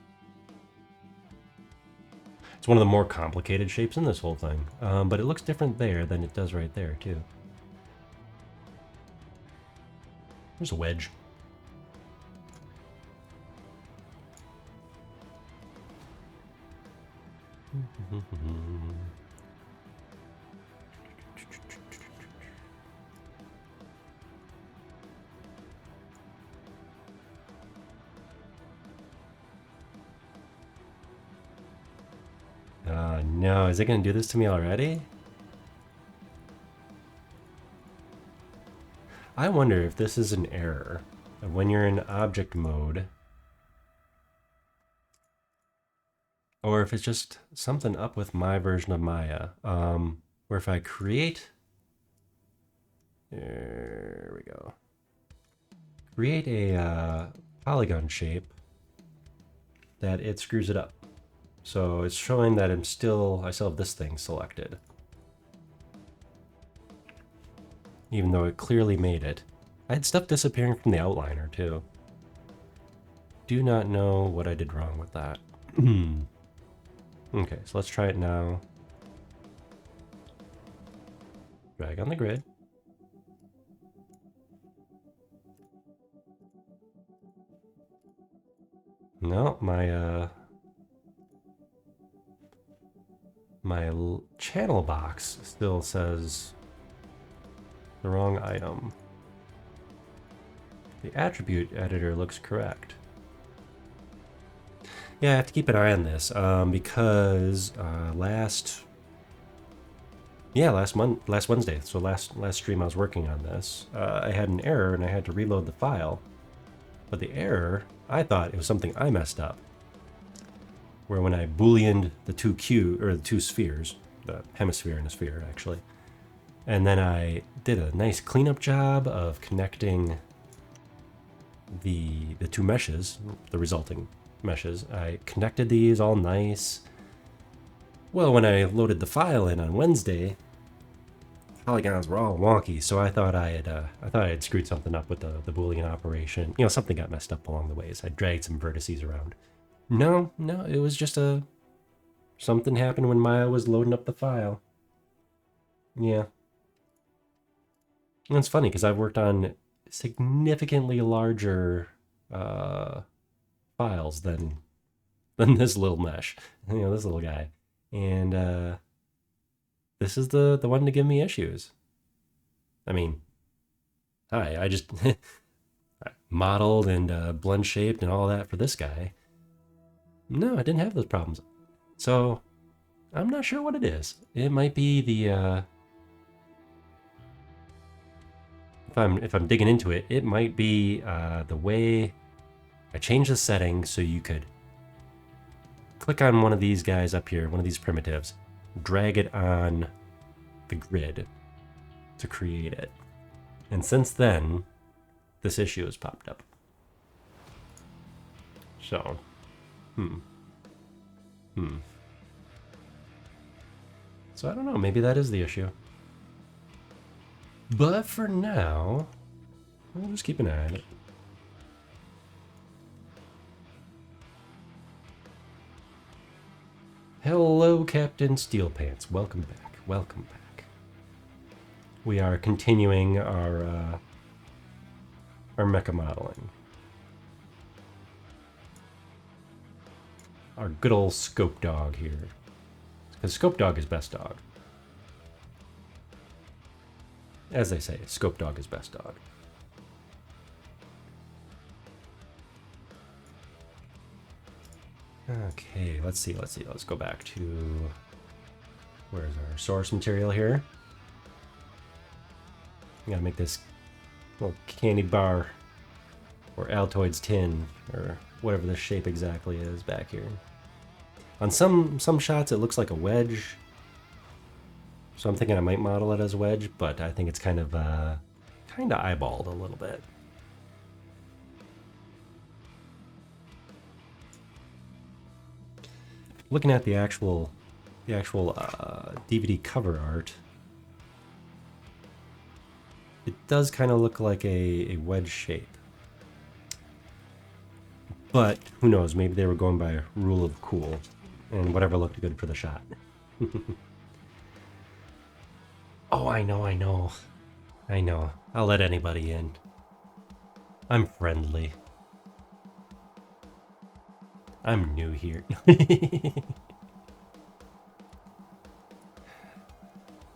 It's one of the more complicated shapes in this whole thing. But it looks different there than it does right there, too. There's a wedge. No, is it going to do this to me already? I wonder if this is an error of when you're in object mode, or if it's just something up with my version of Maya, where if I create, there we go, create a polygon shape, that it screws it up. So it's showing that I still have this thing selected, even though it clearly made it. I had stuff disappearing from the outliner too. Do not know what I did wrong with that. Okay, so let's try it now. Drag on the grid. No, my channel box still says the wrong item. The attribute editor looks correct. Yeah, I have to keep an eye on this because last Wednesday, so last stream I was working on this, I had an error and I had to reload the file. But the error, I thought it was something I messed up. Where when I booleaned the two spheres, the hemisphere and a sphere actually, and then I did a nice cleanup job of connecting the two meshes, the resulting meshes. I connected these all nice. Well, when I loaded the file in on Wednesday, polygons were all wonky, so I thought I had screwed something up with the Boolean operation. You know, something got messed up along the way, so I dragged some vertices around. No, it was just something happened when Maya was loading up the file. Yeah. And it's funny because I've worked on significantly larger files than this little mesh, this little guy, and this is the one to give me issues. I mean, hi, I just modeled and blend shaped and all that for this guy. No, I didn't have those problems. So I'm not sure what it is. It might be the if I'm digging into it, it might be the way I changed the settings so you could click on one of these guys up here, one of these primitives, drag it on the grid to create it. And since then, this issue has popped up. So, So I don't know, maybe that is the issue. But for now, we'll just keep an eye on it. Hello, Captain Steelpants. Welcome back. Welcome back. We are continuing our mecha modeling. Our good old Scopedog here. Because Scopedog is best dog. As they say, Scopedog is best dog. Okay, let's see. Let's go back to... Where's our source material here? We gotta make this little candy bar or Altoids tin or whatever the shape exactly is back here. On some shots it looks like a wedge, so I'm thinking I might model it as a wedge, but I think it's kind of eyeballed a little bit. Looking at the actual DVD cover art, it does kind of look like a wedge shape. But who knows, maybe they were going by rule of cool and whatever looked good for the shot. Oh, I know. I'll let anybody in. I'm friendly. I'm new here.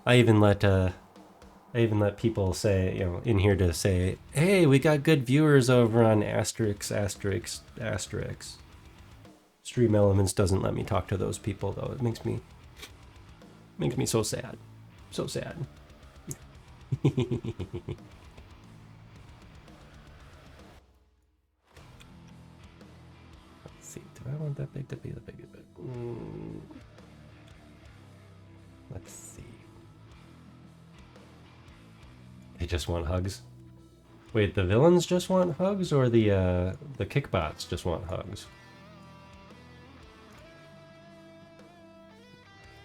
I even let people say, in here to say, hey, we got good viewers over on asterisk. Stream Elements doesn't let me talk to those people though. It makes me so sad. So sad. Let's see, do I want that big to be the biggest bit? Let's see. They just want hugs? Wait, the villains just want hugs, or the kickbots just want hugs?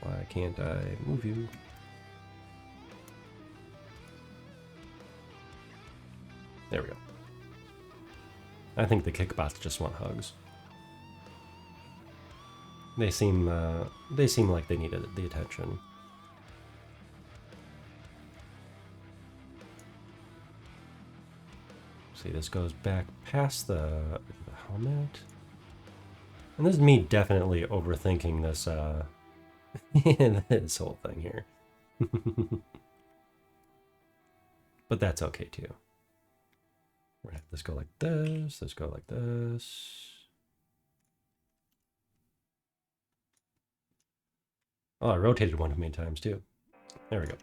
Why can't I move you? There we go. I think the kickbots just want hugs. They seem like they needed the attention. See, this goes back past the helmet. And this is me definitely overthinking this this whole thing here. But that's okay too. We're gonna have this go like this, this go like this. Oh, I rotated one too many times too. There we go.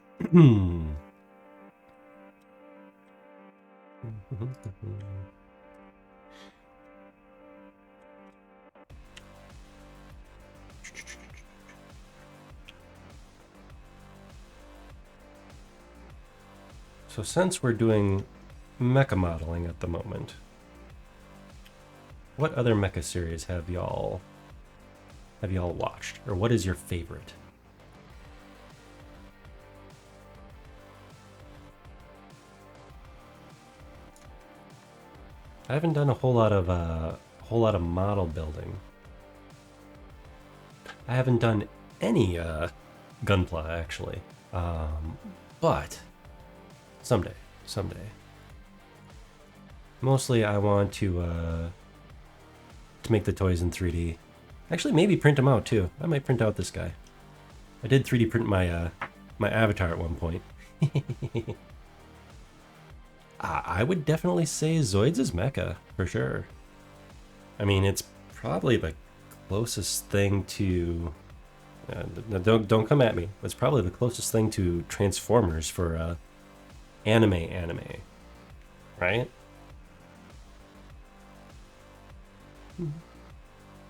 So since we're doing mecha modeling at the moment, what other mecha series have y'all watched, or what is your favorite? I haven't done a whole lot of model building. I haven't done any Gunpla actually, but someday. someday. Mostly I want to make the toys in 3D. Actually, maybe print them out too. I might print out this guy. I did 3D print my my avatar at one point. I would definitely say Zoids is mecha, for sure. I mean, it's probably the closest thing to... don't come at me. It's probably the closest thing to Transformers for anime, right?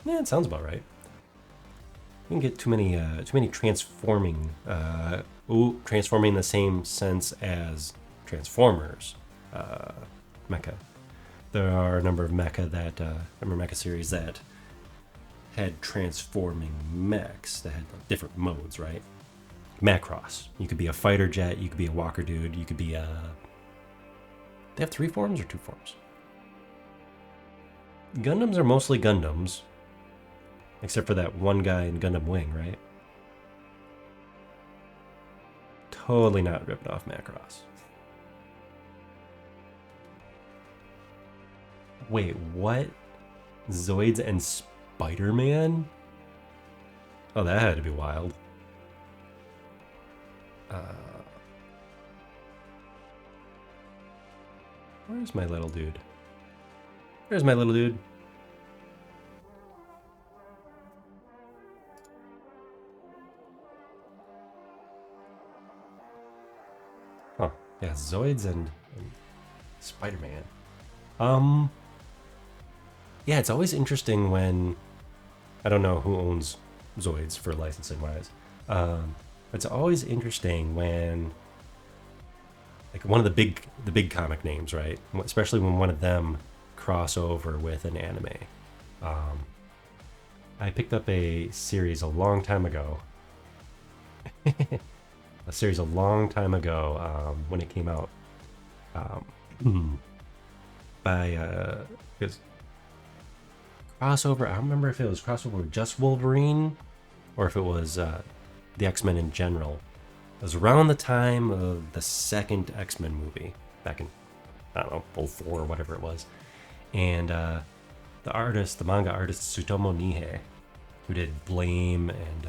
Yeah, it sounds about right. You can get too many transforming, transforming in the same sense as Transformers mecha. There are a number of mecha mecha series that had transforming mechs that had like different modes, right? Macross. You could be a fighter jet, you could be a walker dude, you could be a... They have 3 forms or 2 forms? Gundams are mostly Gundams. Except for that one guy in Gundam Wing, right? Totally not ripping off Macross. Wait, what? Zoids and Spider-Man? Oh, that had to be wild. Where's my little dude? There's my little dude. Huh. Yeah, Zoids and Spider-Man. Yeah, it's always interesting when... I don't know who owns Zoids for licensing-wise. It's always interesting when... Like one of the big comic names, right? Especially when one of them cross over with an anime. I picked up a series a long time ago. A series a long time ago when it came out. By crossover. I don't remember if it was crossover with just Wolverine or if it was the X-Men in general. It was around the time of the second X-Men movie back in, I don't know, 04 or whatever it was. And the manga artist Tsutomu Nihei, who did Blame and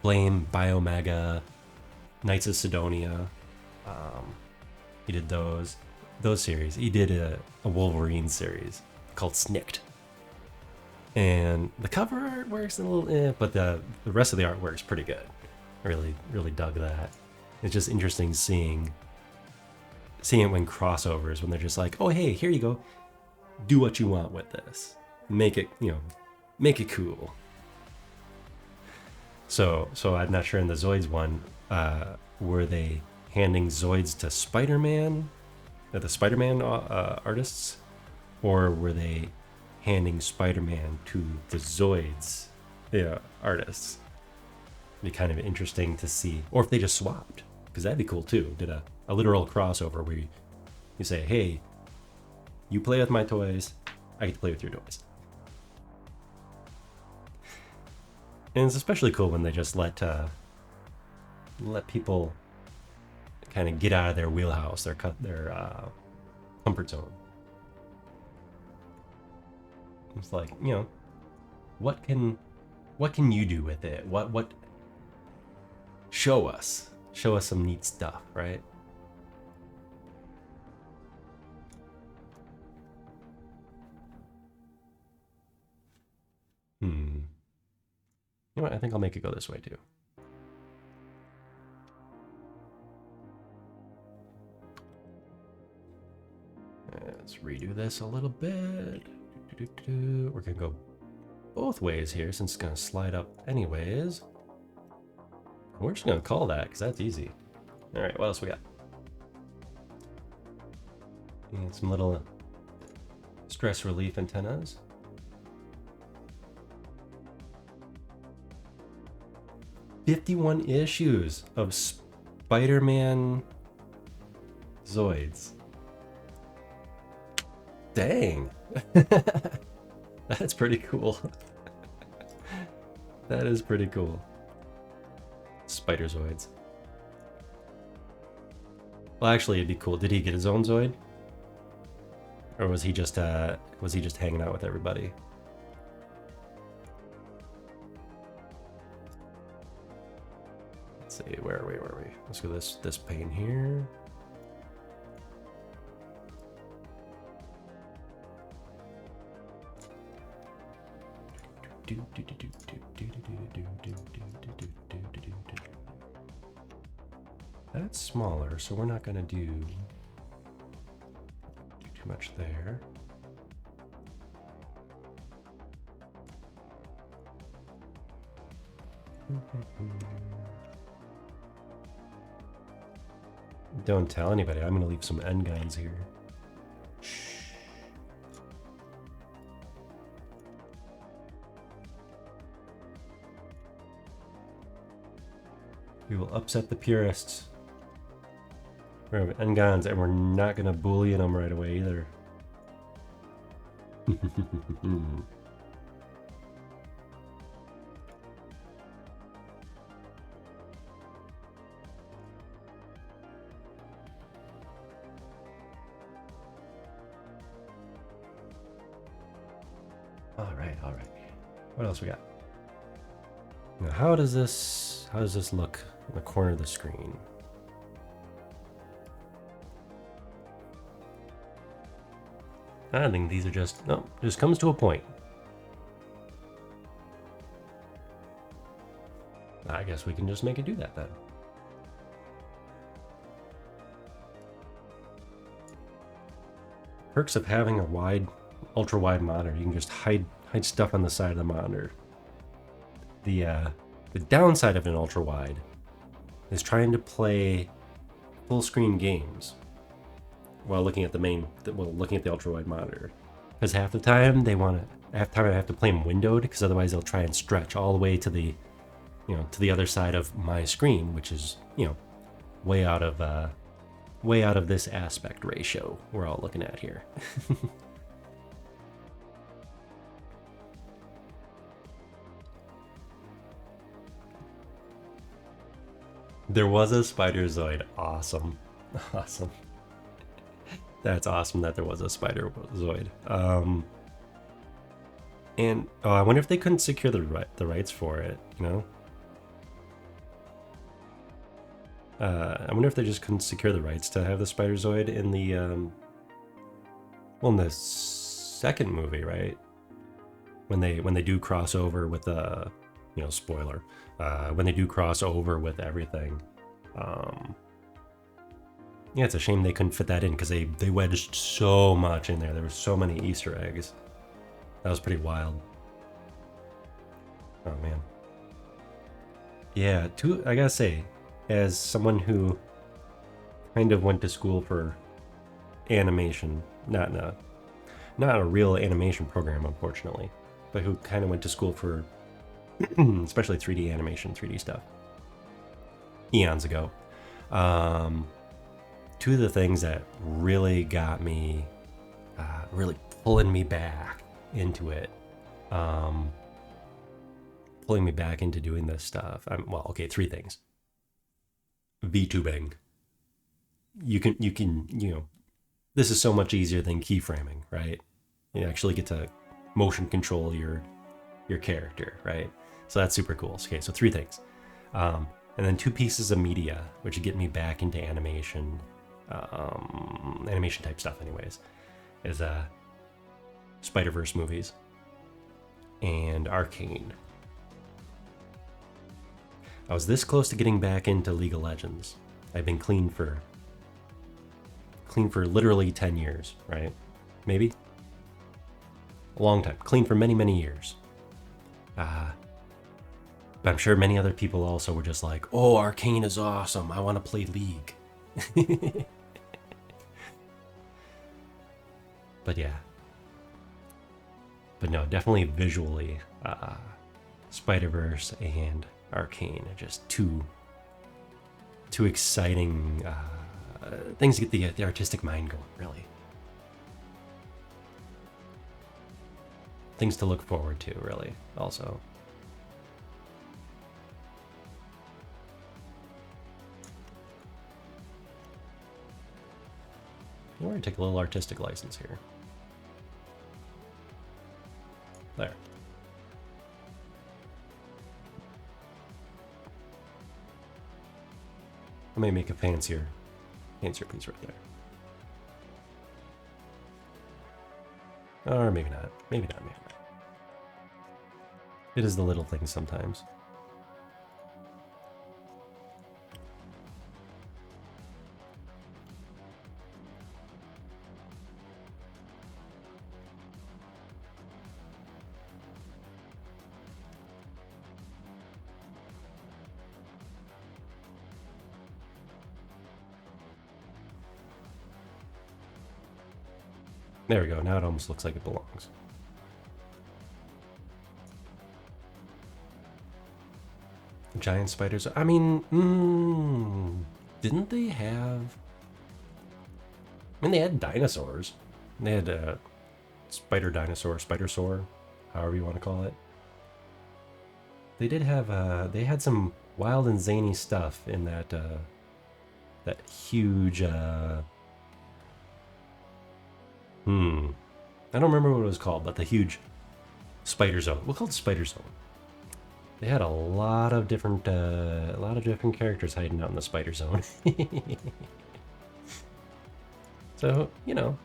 Biomaga, Knights of Sidonia. He did those series. He did a Wolverine series called Snicked. And the cover artwork's a little but the rest of the artwork's pretty good. I really dug that. It's just interesting seeing it when crossovers, when they're just like, oh hey, here you go. Do what you want with this. Make it cool. So I'm not sure in the Zoids one, were they handing Zoids to Spider-Man, the Spider-Man artists, or were they handing Spider-Man to the Zoids artists? It'd be kind of interesting to see, or if they just swapped, because that'd be cool too. Did a literal crossover where you say, hey, you play with my toys, I get to play with your toys. And it's especially cool when they just let people kind of get out of their wheelhouse, their comfort zone. It's like, what can you do with it? What show us some neat stuff, right? You know what? I think I'll make it go this way too. Let's redo this a little bit. We're gonna go both ways here since it's gonna slide up anyways. We're just gonna call that because that's easy. All right, what else we got? And some little stress relief antennas. 51 issues of Spider-Man Zoids. Dang. That's pretty cool. That is pretty cool. Spider Zoids. Well, actually, it'd be cool. Did he get his own Zoid? Or was he just hanging out with everybody? Let's see, where are we? Let's go this pane here. That's smaller, so we're not gonna do too much there. Don't tell anybody. I'm gonna leave some end guns here. Shh. We will upset the purists. We're gonna have end guns, and we're not gonna boolean them right away either. All right. What else we got? Now, how does this look in the corner of the screen? I think these are just comes to a point. I guess we can just make it do that then. Perks of having a ultra wide monitor: you can just hide stuff on the side of the monitor. The downside of an ultra wide is trying to play full screen games while looking at the ultra wide monitor, because half the time I have to play them windowed, because otherwise they'll try and stretch all the way to the to the other side of my screen, which is way out of this aspect ratio we're all looking at here. There was a Spider Zoid. Awesome. That's awesome that there was a Spider Zoid. And I wonder if they couldn't secure the rights for it. I wonder if they just couldn't secure the rights to have the Spider Zoid in the in the second movie, right? When they do cross over with the spoiler. When they do cross over with everything. Yeah, it's a shame they couldn't fit that in, because they wedged so much in there. There were so many Easter eggs. That was pretty wild. Oh man. Yeah, I gotta say, as someone who kind of went to school for animation, not a real animation program, unfortunately, but who kind of went to school for especially 3D animation, 3D stuff, eons ago. Two of the things that really got me, really pulling me back into it, pulling me back into doing this stuff. Three things. VTubing. You can, this is so much easier than keyframing, right? You actually get to motion control your character, right? So that's super cool. Okay, so three things. And then two pieces of media, which get me back into animation, animation type stuff anyways, is Spider-Verse movies and Arcane. I was this close to getting back into League of Legends. I've been clean for literally 10 years, right? Maybe? A long time. Clean for many, many years. But I'm sure many other people also were just like, oh, Arcane is awesome, I want to play League. But yeah. But no, definitely visually, Spider-Verse and Arcane are just two exciting things to get the artistic mind going, really. Things to look forward to, really, also. We're gonna take a little artistic license here. There. I may make a fancier piece right there. Or maybe not. Maybe not, maybe not. It is the little things sometimes. There we go. Now it almost looks like it belongs. Giant spiders. I mean, didn't they have... I mean, they had dinosaurs. They had spider dinosaur, spider-saur, however you want to call it. They did have, they had some wild and zany stuff in that, that huge, I don't remember what it was called, but the huge spider zone. We'll call it spider zone. They had a lot of different characters hiding out in the spider zone. So, you know,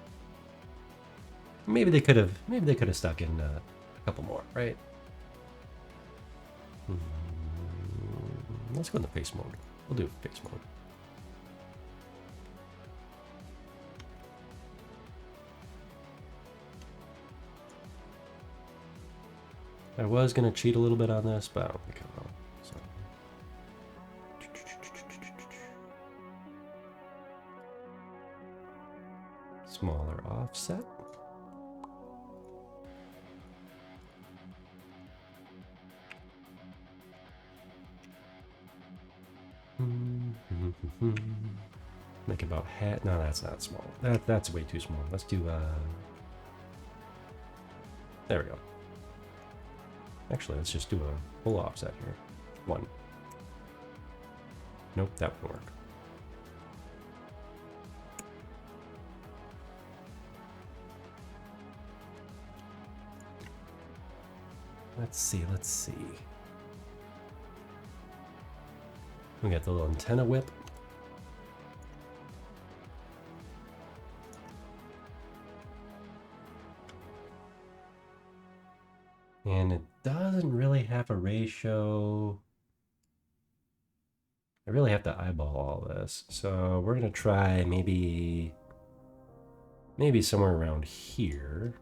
maybe they could have stuck in a couple more, right? Let's go in the face mode. We'll do face mode. I was gonna cheat a little bit on this, but I don't think I will. So. Smaller offset. Make it about half. No, that's not small. That's way too small. Let's do. There we go. Actually, let's just do a full offset here. One. Nope, that won't work. Let's see. We got the little antenna whip. And it doesn't really have a ratio. I really have to eyeball all this. So we're gonna try maybe somewhere around here.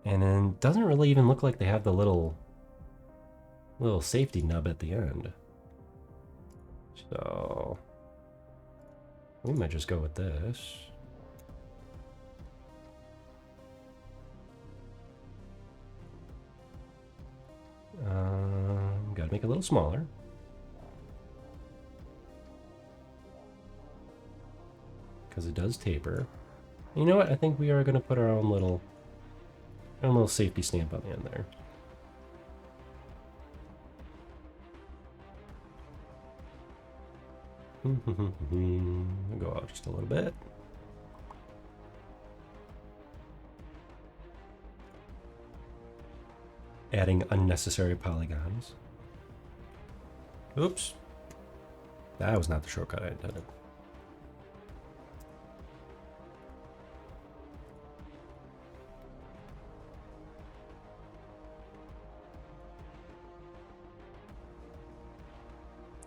And then it doesn't really even look like they have the little safety nub at the end. So we might just go with this. Gotta make it a little smaller. Because it does taper. You know what? I think we are going to put our own little safety stamp on the end there. Go out just a little bit. Adding unnecessary polygons. Oops. That was not the shortcut I intended.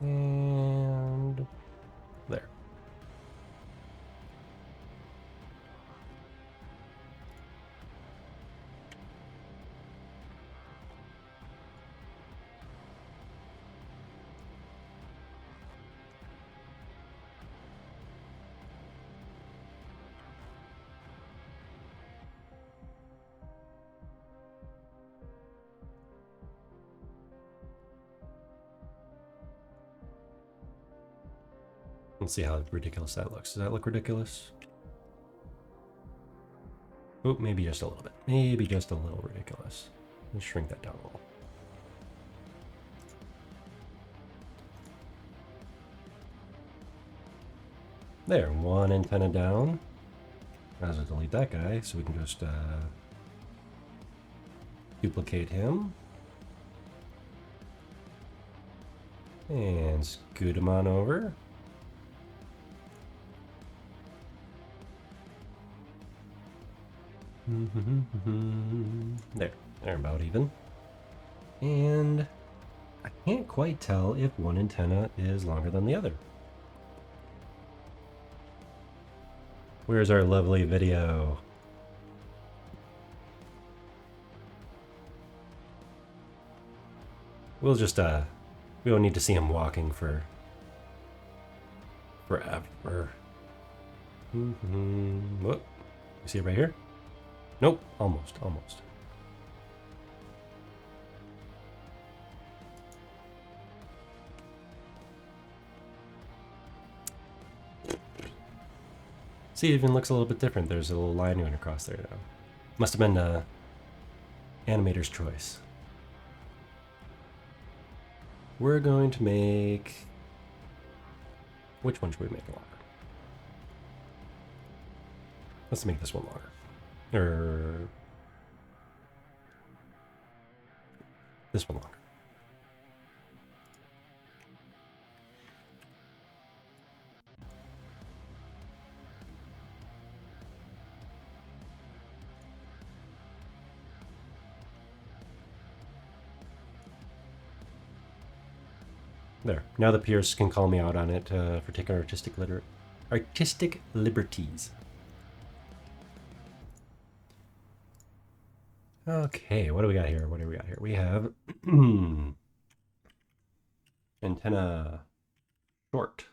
And there. Let's see how ridiculous that looks. Does that look ridiculous? Oh, maybe just a little bit. Maybe just a little ridiculous. Let's shrink that down a little. There, one antenna down. Might as well delete that guy so we can just duplicate him. And scoot him on over. There, they're about even. And I can't quite tell if one antenna is longer than the other. Where's our lovely video? We'll just, we don't need to see him walking for forever. Whoop. You see it right here? Nope, almost. See, it even looks a little bit different. There's a little line going across there now. Must have been animator's choice. We're going to make... Which one should we make longer? Let's make this one longer. Or... this one longer. There. Now the peers can call me out on it for taking artistic liberties. Okay, what do we got here? We have antenna short.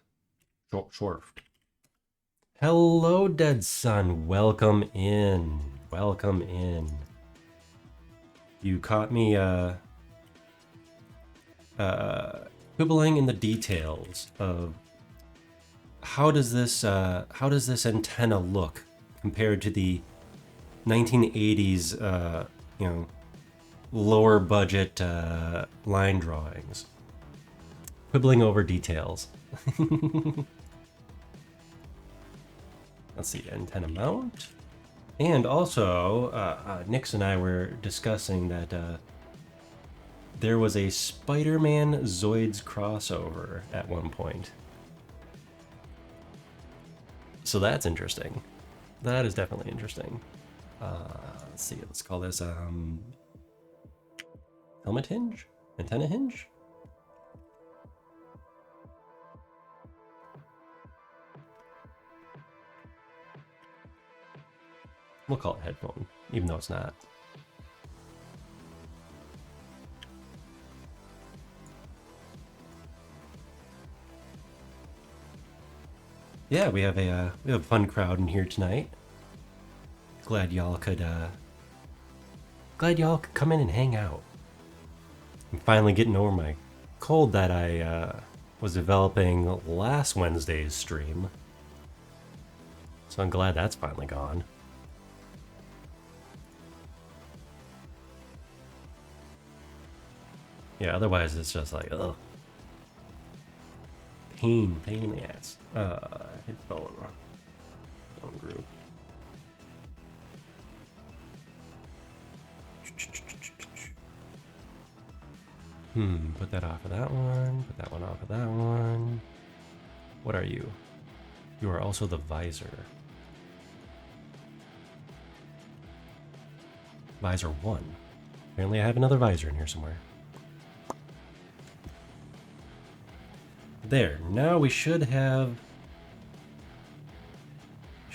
Hello, Dead Sun. Welcome in. You caught me quibbling in the details of how does this antenna look compared to the 1980s lower budget line drawings. Quibbling over details. Let's see, antenna mount. And also, Nix and I were discussing that there was a Spider-Man Zoids crossover at one point. So that's interesting. That is definitely interesting. Let's see, let's call this helmet hinge? Antenna hinge? We'll call it headphone, even though it's not. Yeah, we have a fun crowd in here tonight. Glad y'all could come in and hang out. I'm finally getting over my cold that I was developing last Wednesday's stream. So I'm glad that's finally gone. Yeah, otherwise it's just like, ugh. Pain in the ass. Headphone group. Put that off of that one. Put that one off of that one. What are you? You are also the visor. Visor 1. Apparently I have another visor in here somewhere. There. Now we should have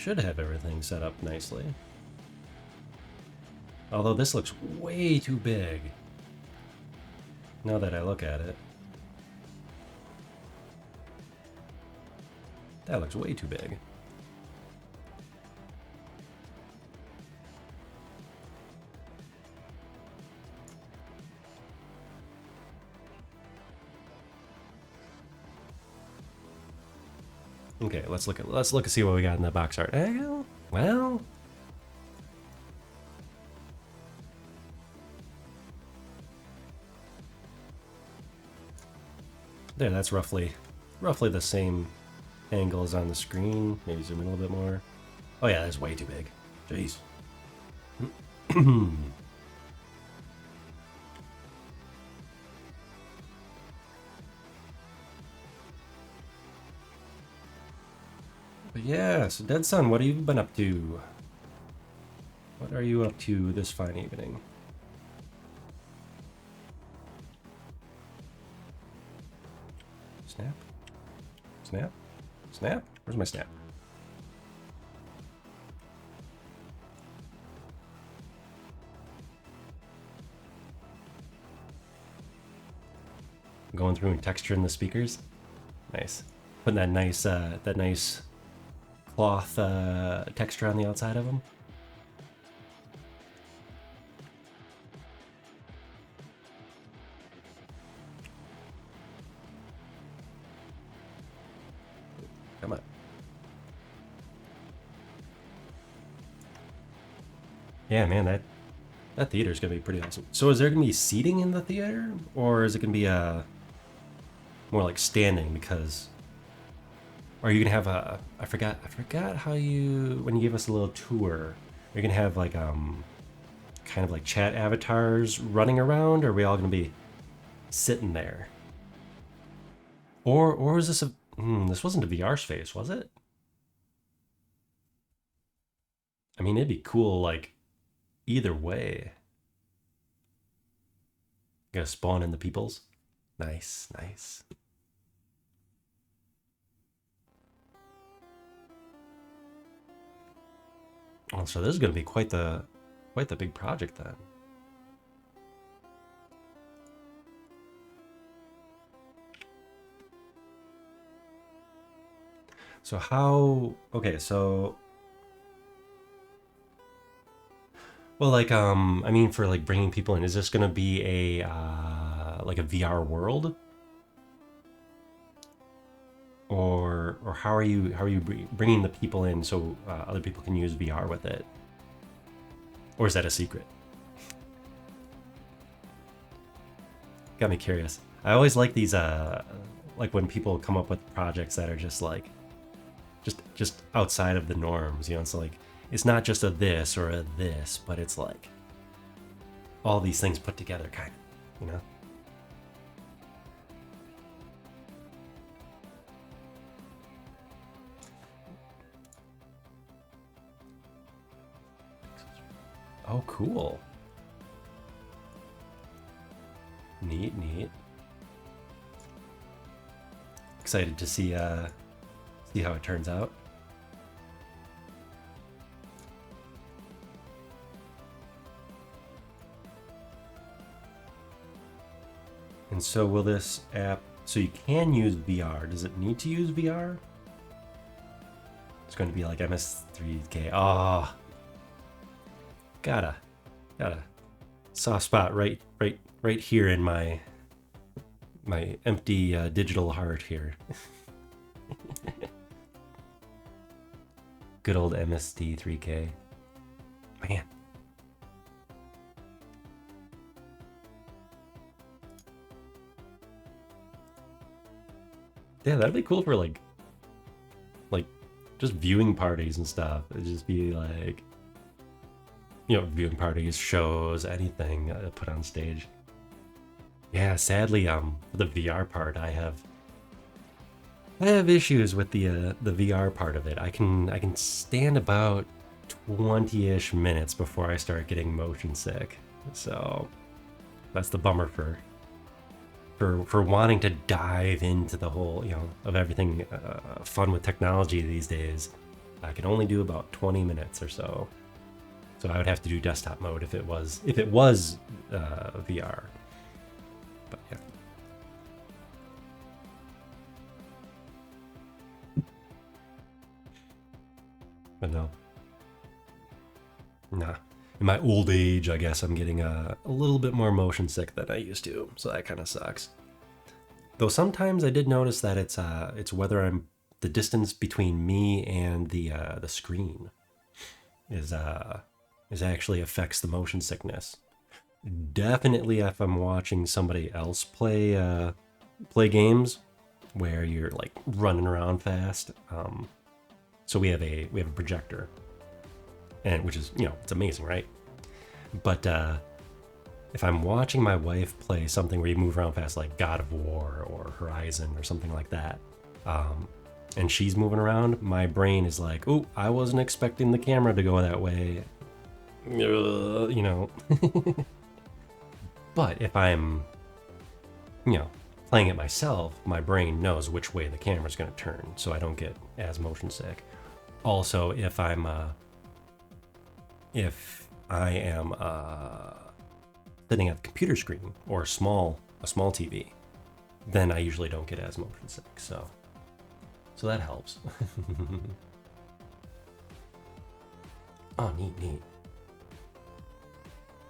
everything set up nicely. Although this looks way too big. Now that I look at it. That looks way too big. Okay, let's look and see what we got in the box art. Well, there, that's roughly the same angles on the screen. Maybe zoom in a little bit more. Oh yeah, that's way too big. Jeez. But yeah, so Dead Sun, what have you been up to? What are you up to this fine evening? Snap? Snap? Snap? Where's my snap? Going through and texturing the speakers. Nice. Putting that nice cloth texture on the outside of them. Come on. Yeah, man, that theater's gonna be pretty awesome. So is there gonna be seating in the theater, or is it gonna be more like standing? Because are you gonna have a I forgot how you when you gave us a little tour, you're gonna have like kind of like chat avatars running around, or are we all gonna be sitting there? Or is this a this wasn't a VR space, was it? I mean, it'd be cool like either way. Gonna spawn in the peoples. Nice, nice. Oh, so this is gonna be quite the big project then. So how? Okay, so well, like I mean, for like bringing people in, is this gonna be a like a VR world, or how are you bringing the people in so other people can use VR with it, or is that a secret? Got me curious. I always like these like when people come up with projects that are just like just outside of the norms, you know. It's like it's not just a this or a this, but it's like all these things put together, kind of, you know. Oh, cool. Neat, neat. Excited to see how it turns out. And so will this app, so you can use VR. Does it need to use VR? It's going to be like MS3K. Oh, gotta soft spot right here in my empty digital heart here. Good old MSD3K. Man. Yeah, that'd be cool for like just viewing parties and stuff. It'd just be like, you know, viewing parties, shows, anything put on stage. Yeah, sadly, for the VR part, I have issues with the VR part of it. I can stand about 20-ish minutes before I start getting motion sick. So that's the bummer for wanting to dive into the whole, you know, of everything fun with technology these days. I can only do about 20 minutes or so. So I would have to do desktop mode if it was VR. But yeah. But no. Nah. In my old age, I guess I'm getting a little bit more motion sick than I used to, so that kind of sucks. Though sometimes I did notice that it's whether the distance between me and the screen is actually affects the motion sickness. Definitely if I'm watching somebody else play games, where you're like running around fast. So we have a projector, and which is, it's amazing, right? But if I'm watching my wife play something where you move around fast, like God of War or Horizon or something like that, and she's moving around, my brain is like, "Oh, I wasn't expecting the camera to go that way," But if I'm, playing it myself, my brain knows which way the camera's going to turn, so I don't get as motion sick. Also, if I am sitting at the computer screen or a small TV, then I usually don't get as motion sick. So that helps. Oh, neat.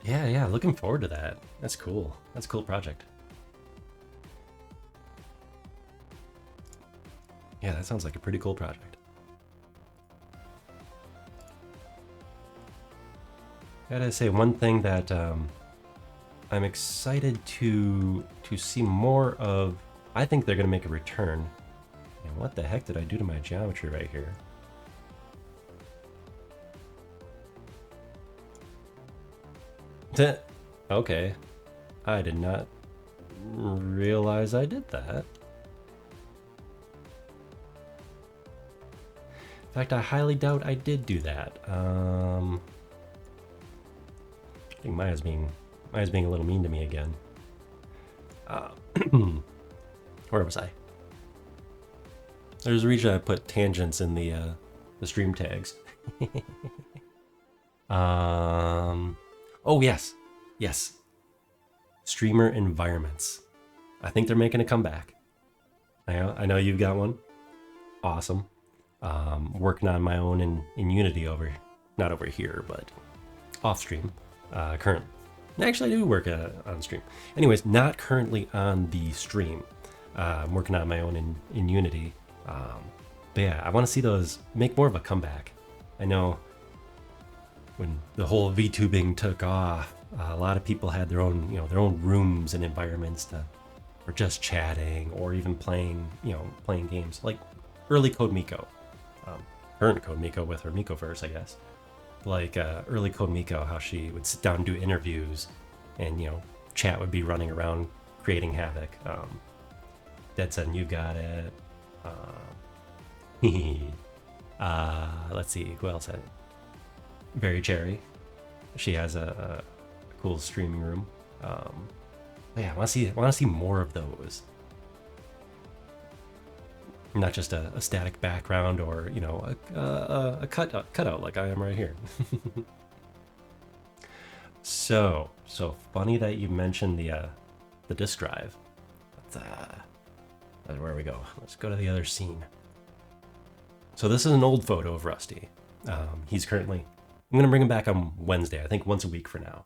Yeah, looking forward to that. That's cool. That's a cool project. Yeah, that sounds like a pretty cool project. Gotta say, one thing that I'm excited to see more of. I think they're gonna make a return. And what the heck did I do to my geometry right here? Okay, I did not realize I did that. In fact, I highly doubt I did do that. I think Maya's being a little mean to me again. Where was I? There's a reason I put tangents in the stream tags. Oh yes. Streamer environments. I think they're making a comeback. I know you've got one. Awesome. Working on my own in Unity not over here, but off stream. Actually, I do work on stream. Anyways, not currently on the stream. I'm working on my own in Unity. But yeah, I want to see those make more of a comeback. I know when the whole VTubing took off, a lot of people had their own rooms and environments for just chatting or even playing games like early Code Miko, current Code Miko with her Mikoverse, I guess. Like early Code Miko, how she would sit down and do interviews, and chat would be running around creating havoc. Dead Son, you got it. Let's see, who else had it? Very Cherry. She has a cool streaming room. Yeah, I want to see more of those. Not just a static background or a cutout like I am right here. So funny that you mentioned the disk drive. That's where we go. Let's go to the other scene. So this is an old photo of Rusty. He's currently. I'm gonna bring him back on Wednesday. I think once a week for now.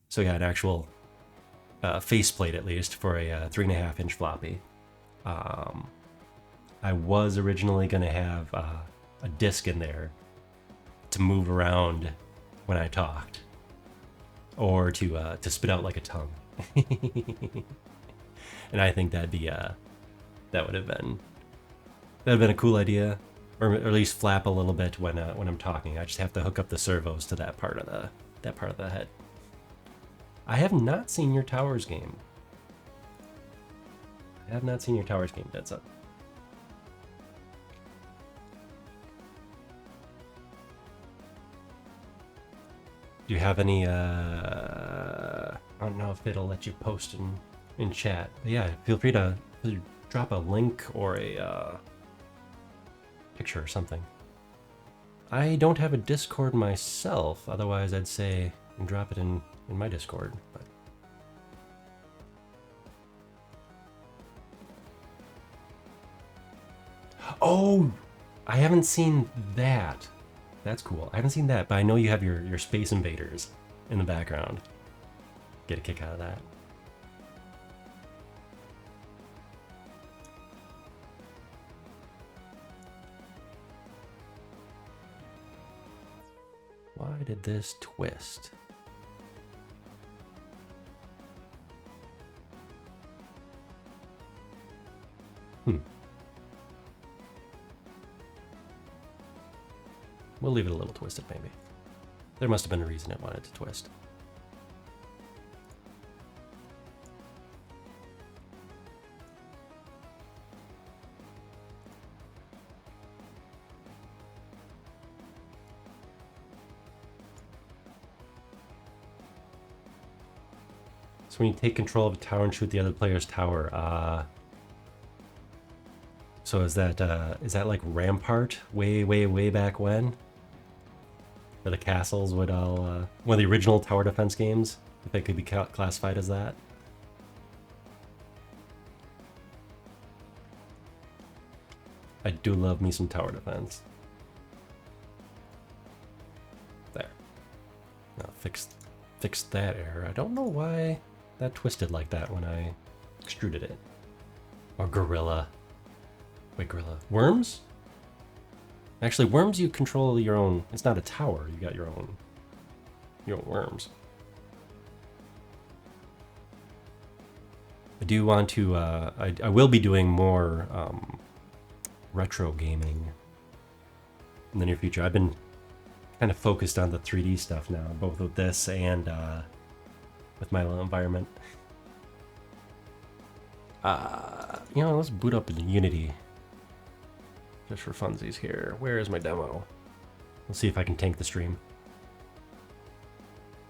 So yeah, an actual faceplate at least for a 3.5-inch floppy. I was originally gonna have a disc in there to move around when I talked, or to spit out like a tongue. And I think that would have been a cool idea, or at least flap a little bit when I'm talking. I just have to hook up the servos to that part of the head. I have not seen your Towers game. Dead Son. Do you have any? I don't know if it'll let you post in chat. But yeah, feel free to drop a link or a picture or something. I don't have a Discord myself. Otherwise, I'd say drop it in my Discord. But oh, I haven't seen that. That's cool. I haven't seen that, but I know you have your Space Invaders in the background. Get a kick out of that. Why did this twist? Hmm. We'll leave it a little twisted, maybe. There must have been a reason it wanted to twist. So when you take control of a tower and shoot the other player's tower, so is that like Rampart way back when? Where the castles would all, one of the original tower defense games, if they could be classified as that? I do love me some tower defense. There. Now fixed that error. I don't know why that twisted like that when I extruded it. Or gorilla. Wait, gorilla. Worms? Actually, worms you control your own. It's not a tower. You got your own worms. I do want to. I will be doing more retro gaming in the near future. I've been kind of focused on the 3D stuff now, both with this and with my little environment. Let's boot up in Unity. Just for funsies here. Where is my demo? Let's see if I can tank the stream.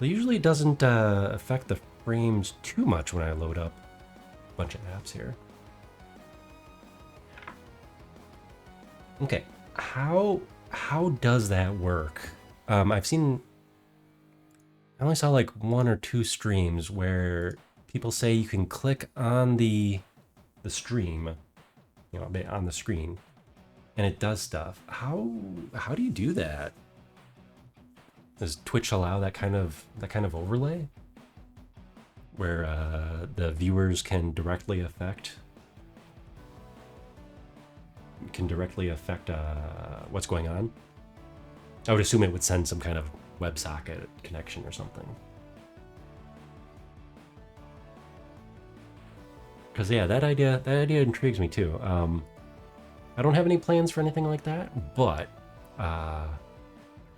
It usually doesn't affect the frames too much when I load up a bunch of apps here. Okay, how does that work? I only saw like 1 or 2 streams where people say you can click on the stream, on the screen, and it does stuff. How do you do that? Does Twitch allow that kind of overlay, where the viewers can directly affect what's going on? I would assume it would send some kind of WebSocket connection or something. Because yeah, that idea intrigues me too. I don't have any plans for anything like that, but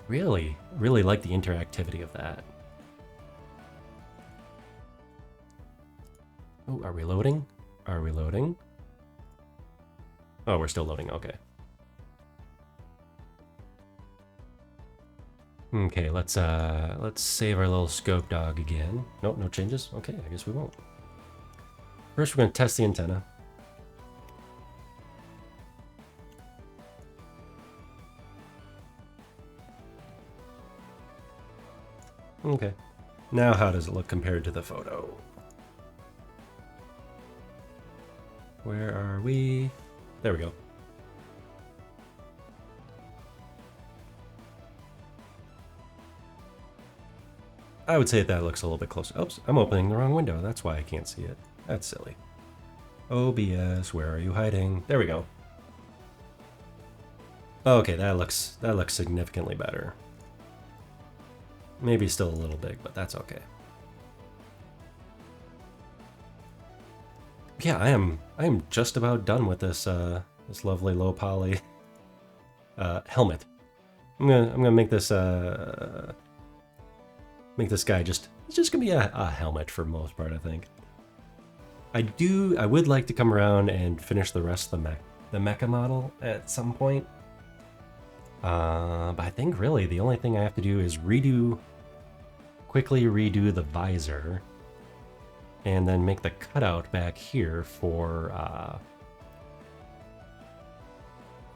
really like the interactivity of that. Oh, are we loading? Are we loading? Oh, we're still loading. Okay. Okay, let's save our little Scopedog again. Nope, no changes. Okay, I guess we won't. First, we're going to test the antenna. Okay. Now how does it look compared to the photo? Where are we? There we go. I would say that looks a little bit closer. Oops, I'm opening the wrong window. That's why I can't see it. That's silly. OBS, where are you hiding? There we go. Okay, that looks significantly better. Maybe still a little big, but that's okay. Yeah, I am just about done with this this lovely low poly helmet. I'm gonna make this guy it's just gonna be a helmet for the most part, I think. I would like to come around and finish the rest of the mecha model at some point. But I think really the only thing I have to do is quickly redo the visor, and then make the cutout back here for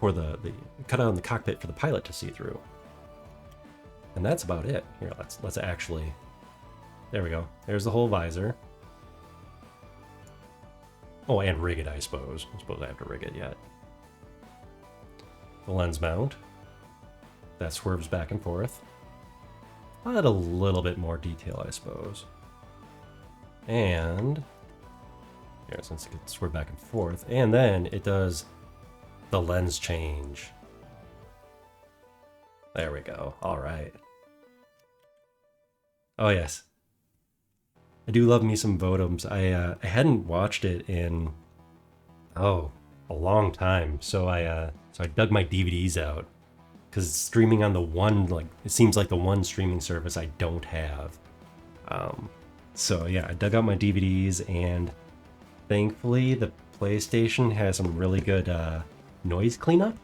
the cutout in the cockpit for the pilot to see through. And that's about it. Here, let's actually. There we go. There's the whole visor. Oh, and rig it, I suppose. I suppose I have to rig it yet. The lens mount. That swerves back and forth. I'll add a little bit more detail, I suppose. And here, since it can swerve back and forth, and then it does the lens change. There we go. All right. Oh yes, I do love me some VOTOMS. I hadn't watched it in a long time. So I dug my DVDs out because streaming on the one, like, it seems like the one streaming service I don't have. So yeah, I dug out my DVDs, and thankfully the PlayStation has some really good noise cleanup.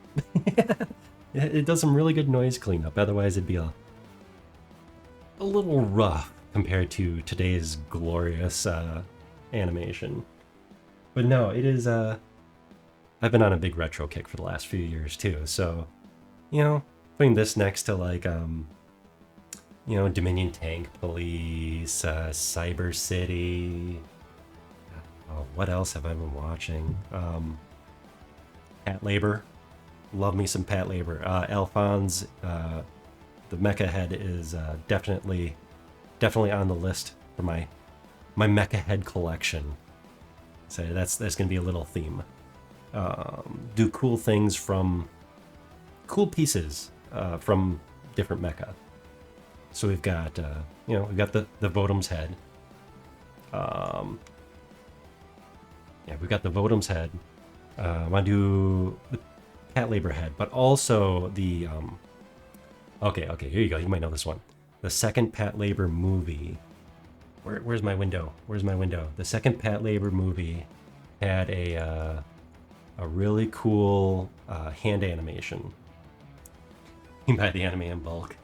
It does some really good noise cleanup. Otherwise, it'd be a little rough compared to today's glorious animation. But no, it is. I've been on a big retro kick for the last few years too. So, you know, putting this next to like, you know, Dominion Tank Police, Cyber City. Oh, what else have I been watching? Pat Labor. Love me some Pat Labor. Alphonse, the Mecha Head is definitely on the list for my Mecha Head collection. So that's gonna be a little theme. Do cool things from cool pieces from different mecha. So we've got you know, we've got the VOTOMS head. Yeah, we've got the VOTOMS head. I want to do the Pat Labor head, but also the okay, here you go. You might know this one. The second Pat Labor movie. Where's my window? Where's my window? The second Pat Labor movie had a really cool hand animation. You buy the anime in bulk.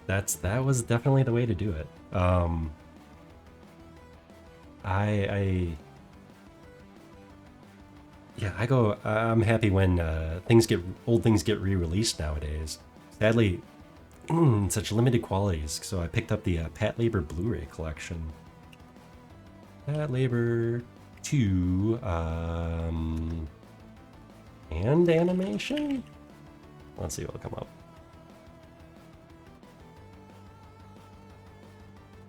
That was definitely the way to do it. I'm happy when old things get re-released nowadays. Sadly, such limited qualities. So I picked up the Pat Labor Blu-ray collection. Pat Labor 2, and animation? Let's see what'll come up.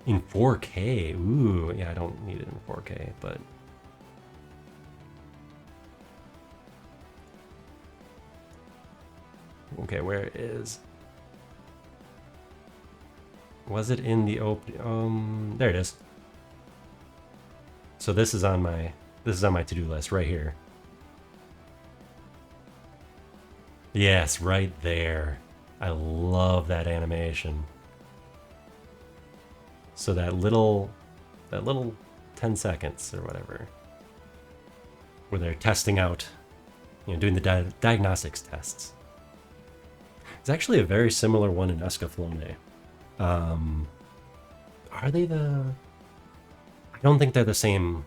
In 4K, ooh, yeah, I don't need it in 4K, but... Okay, where is... Was it in the open... there it is. So this is on my to-do list right here. Yes, right there. I love that animation. So that little 10 seconds or whatever, where they're testing out, you know, doing the diagnostics tests. It's actually a very similar one in Escaflowne. Are they the... I don't think they're the same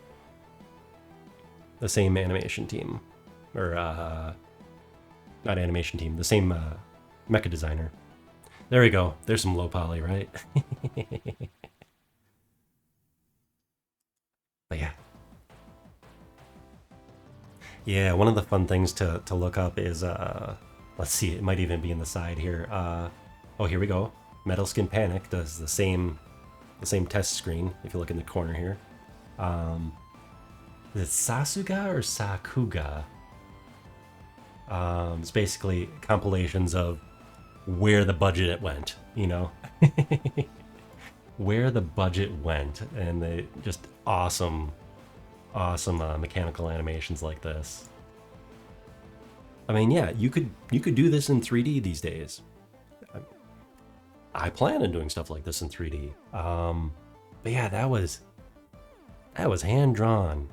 animation team, or not animation team, the same mecha designer. There we go. There's some low poly, right? But yeah. Yeah, one of the fun things to look up is, let's see, it might even be in the side here. Oh, here we go. Metal Skin Panic does the same test screen, if you look in the corner here. Is it Sasuga or Sakuga? It's basically compilations of where the budget went, you know? Where the budget went, and they just awesome mechanical animations like this. I mean, yeah, you could do this in 3D these days. I plan on doing stuff like this in 3D. But yeah, that was hand drawn,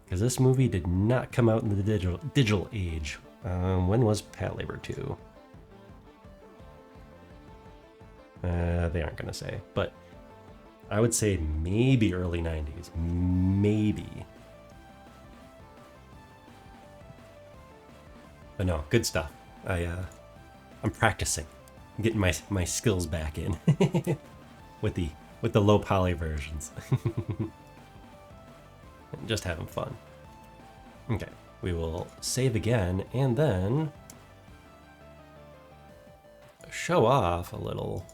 because this movie did not come out in the digital age. When was Pat Labor 2? They aren't gonna say, but I would say maybe early 90s, maybe. But no, good stuff. I'm practicing, I'm getting my skills back in with the low poly versions. Just having fun. Okay, we will save again and then show off a little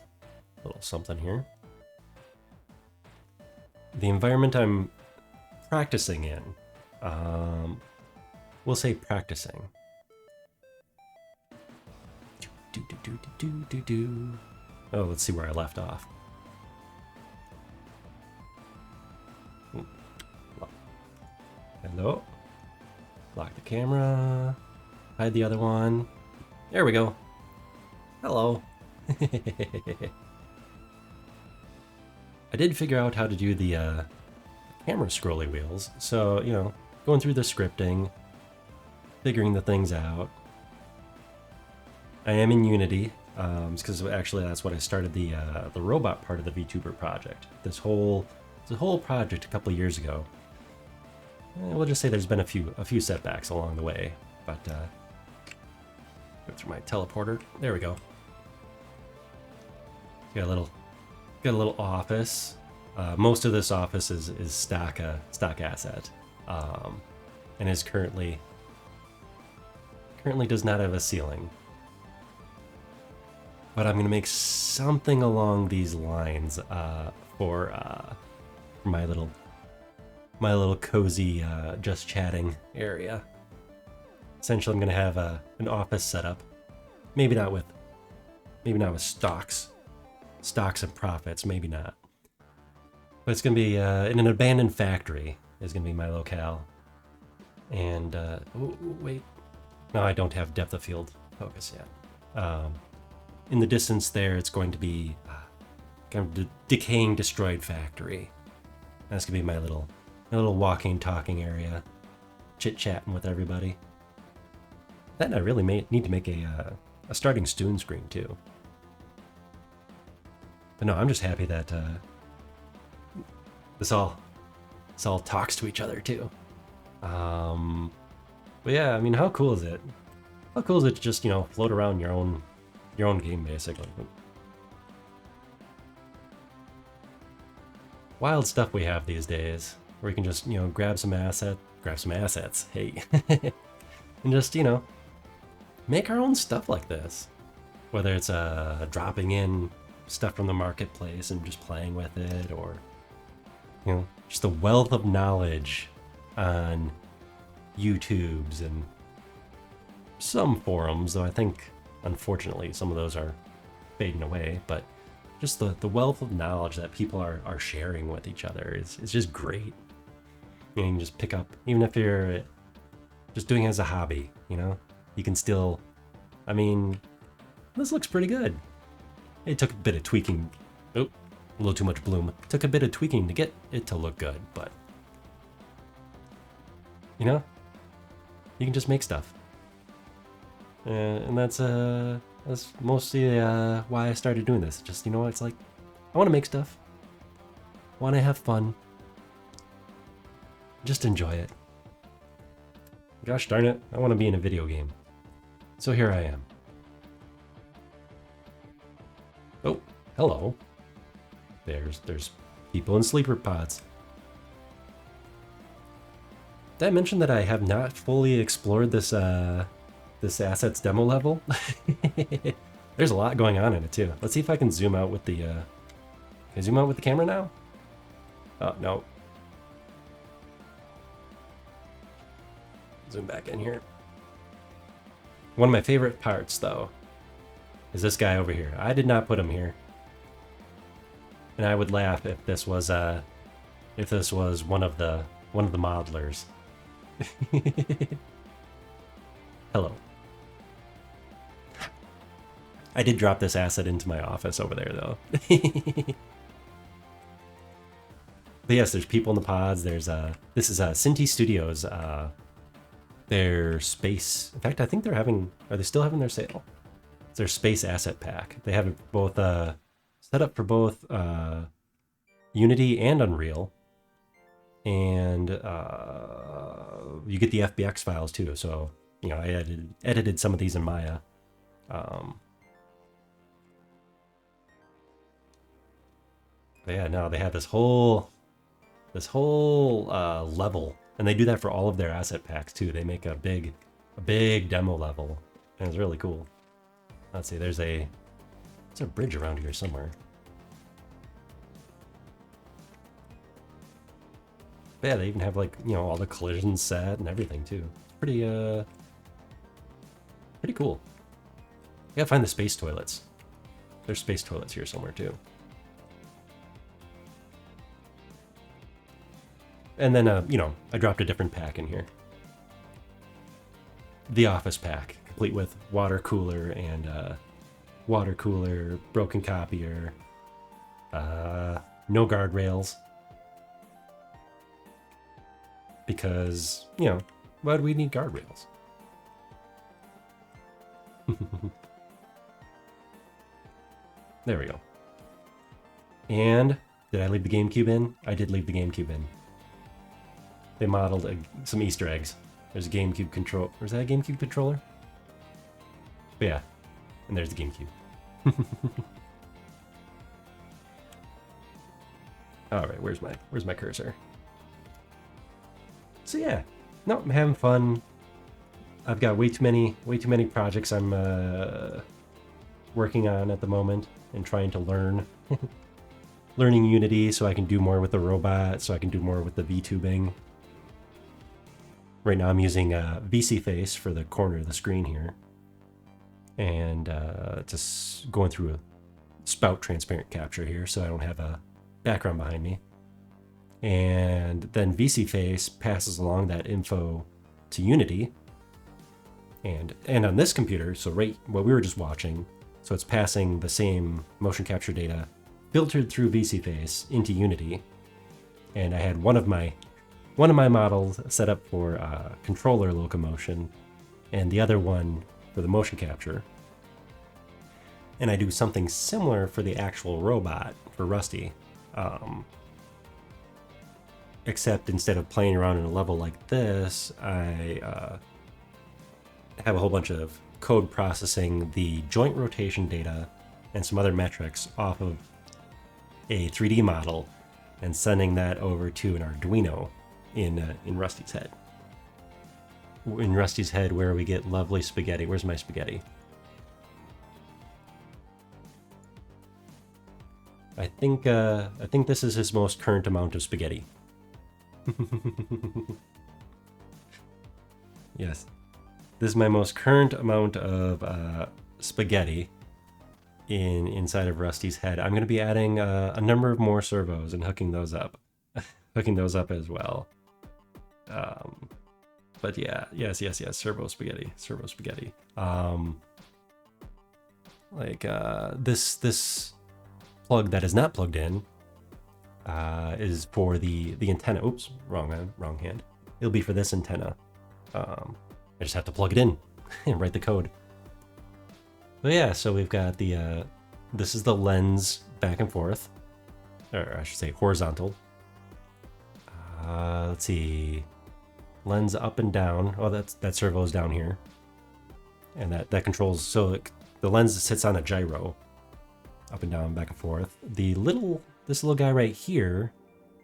something here. The environment I'm practicing in. We'll say practicing. Oh, let's see where I left off. Hello? Lock the camera. Hide the other one. There we go. Hello. I did figure out how to do the camera scrolly wheels. So, you know, going through the scripting, figuring the things out. I am in Unity, because actually that's what I started the robot part of the VTuber project. This whole project a couple of years ago. We'll just say there's been a few setbacks along the way, but go through my teleporter. There we go. Got a little office. Most of this office is stock asset, and is currently does not have a ceiling. But I'm gonna make something along these lines for my little cozy just chatting area. Essentially, I'm gonna have an office setup. Maybe not with stocks and profits. Maybe not. But it's gonna be in an abandoned factory. Is gonna be my locale. And oh, wait, no, I don't have depth of field focus yet. In the distance there, it's going to be kind of decaying, destroyed factory. That's gonna be my little walking, talking area, chit-chatting with everybody. Then I really need to make a starting Stoon screen too. But no, I'm just happy that this all talks to each other too. But yeah, I mean, how cool is it? How cool is it to just, you know, float around your own game basically? Wild stuff we have these days, where you can just, you know, grab some assets, hey, and just, you know, make our own stuff like this. Whether it's dropping in stuff from the marketplace and just playing with it, or, you know, just the wealth of knowledge on YouTubes and some forums, though I think, unfortunately, some of those are fading away, but just the wealth of knowledge that people are sharing with each other is just great. You know, you can just pick up, even if you're just doing it as a hobby, you know, you can still, I mean, this looks pretty good. It took a bit of tweaking. Oh, a little too much bloom. It took a bit of tweaking to get it to look good, but, you know, you can just make stuff. And that's mostly why I started doing this. Just, you know, it's like, I want to make stuff. I want to have fun. Just enjoy it. Gosh darn it, I want to be in a video game. So here I am. Oh, hello. There's people in sleeper pods. Did I mention that I have not fully explored this asset's demo level? There's a lot going on in it too. Let's see if I can zoom out with the can I zoom out with the camera now? Oh, no. Zoom back in here. One of my favorite parts, though, is this guy over here. I did not put him here, and I would laugh if this was one of the modelers. Hello. I did drop this asset into my office over there, though. But yes, there's people in the pods. There's this is Cinti Studios. Their space. In fact, I think they're having. Are they still having their sale? It's their space asset pack. They have it both set up for both Unity and Unreal, and you get the FBX files too. So, you know, I edited some of these in Maya. But yeah, no, they have this whole level, and they do that for all of their asset packs too. They make a big demo level, and it's really cool. Let's see, there's a bridge around here somewhere. But yeah, they even have, like, you know, all the collisions set and everything too. Pretty cool. You gotta find the space toilets. There's space toilets here somewhere too. And then, you know, I dropped a different pack in here. the office pack, complete with water cooler and water cooler, broken copier, no guardrails. Because, you know, why do we need guardrails? There we go. And did I leave the GameCube in? I did leave the GameCube in. They modeled some Easter eggs. There's a GameCube control. Or is that a GameCube controller? But yeah, and there's the GameCube. All right, where's my cursor? So yeah, no, I'm having fun. I've got way too many projects I'm working on at the moment and trying to learn. Learning Unity so I can do more with the robot, so I can do more with the VTubing. Right now I'm using VC Face for the corner of the screen here. And just going through a spout transparent capture here so I don't have a background behind me. And then VC Face passes along that info to Unity. And on this computer, so right what we were just watching, so it's passing the same motion capture data filtered through VC Face into Unity. And I had one of my models set up for controller locomotion and the other one for the motion capture. And I do something similar for the actual robot for Rusty. Except instead of playing around in a level like this, I have a whole bunch of code processing the joint rotation data and some other metrics off of a 3D model and sending that over to an Arduino in Rusty's head. In Rusty's head, where we get lovely spaghetti. Where's my spaghetti? I think this is his most current amount of spaghetti. Yes, this is my most current amount of spaghetti inside of Rusty's head. I'm going to be adding a number of more servos and hooking those up, as well. But yeah, yes, servo spaghetti. This plug that is not plugged in is for the antenna. Oops, wrong hand. It'll be for this antenna. I just have to plug it in and write the code. But yeah, so we've got the this is the lens back and forth, or I should say horizontal. Let's see, lens up and down. Oh, that servo is down here, and that controls. So the lens sits on a gyro, up and down, back and forth. This little guy right here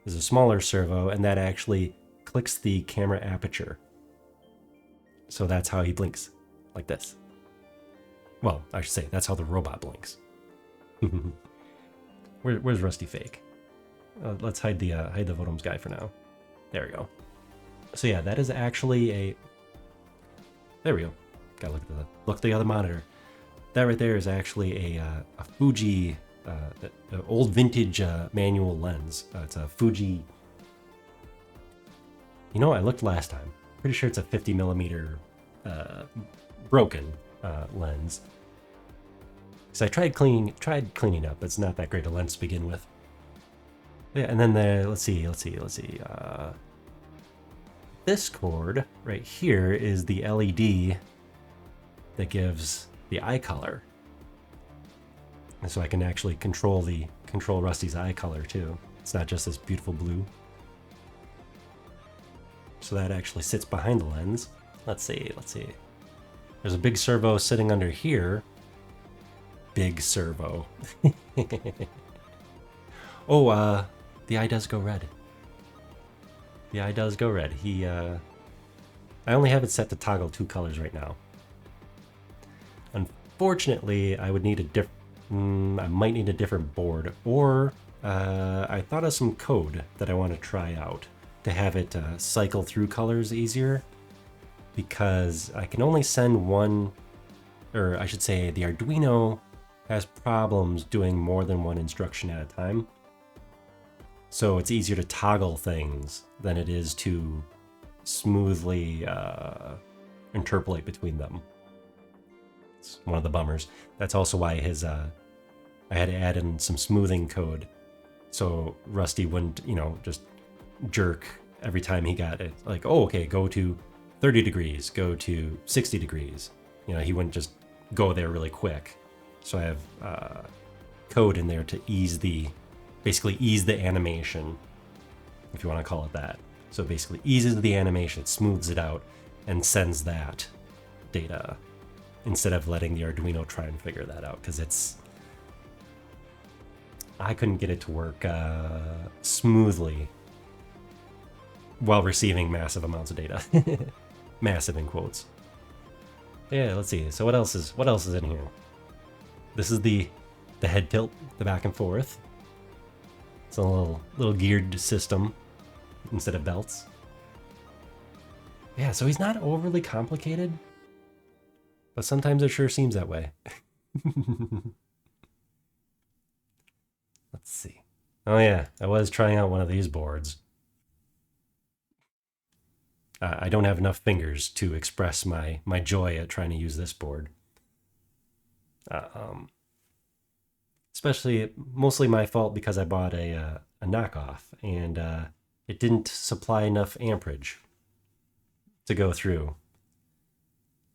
is a smaller servo, and that actually clicks the camera aperture. So that's how he blinks, like this. Well, I should say that's how the robot blinks. Where's Rusty Fake? Let's hide the VOTOMS guy for now. There we go. So yeah, that is actually a. There we go. Gotta look at the other monitor. That right there is actually a Fuji, old vintage manual lens. It's a Fuji. You know, I looked last time. Pretty sure it's a 50mm broken lens. So I tried cleaning up. It's not that great a lens to begin with. Yeah, and then let's see. This cord right here is the LED that gives the eye color. And so I can actually control Rusty's eye color too. It's not just this beautiful blue. So that actually sits behind the lens. Let's see. There's a big servo sitting under here. Big servo. Oh, the eye does go red. I only have it set to toggle 2 colors right now. Unfortunately, I would need I might need a different board, or I thought of some code that I want to try out to have it cycle through colors easier, because I can only send one, or I should say the Arduino has problems doing more than one instruction at a time. So it's easier to toggle things than it is to smoothly interpolate between them. It's one of the bummers. That's also why his I had to add in some smoothing code so Rusty wouldn't, just jerk every time he got it. Like, oh, okay, go to 30 degrees, go to 60 degrees. He wouldn't just go there really quick. So I have code in there to basically ease the animation, if you want to call it that. So it basically eases the animation, smooths it out, and sends that data instead of letting the Arduino try and figure that out, because I couldn't get it to work smoothly while receiving massive amounts of data. Massive in quotes. Yeah, let's see. So what else is in here? This is the head tilt, the back and forth. It's a little geared system instead of belts. Yeah, so he's not overly complicated, but sometimes it sure seems that way. Let's see. Oh yeah, I was trying out one of these boards. I don't have enough fingers to express my joy at trying to use this board. Especially, mostly my fault because I bought a knockoff, and it didn't supply enough amperage to go through.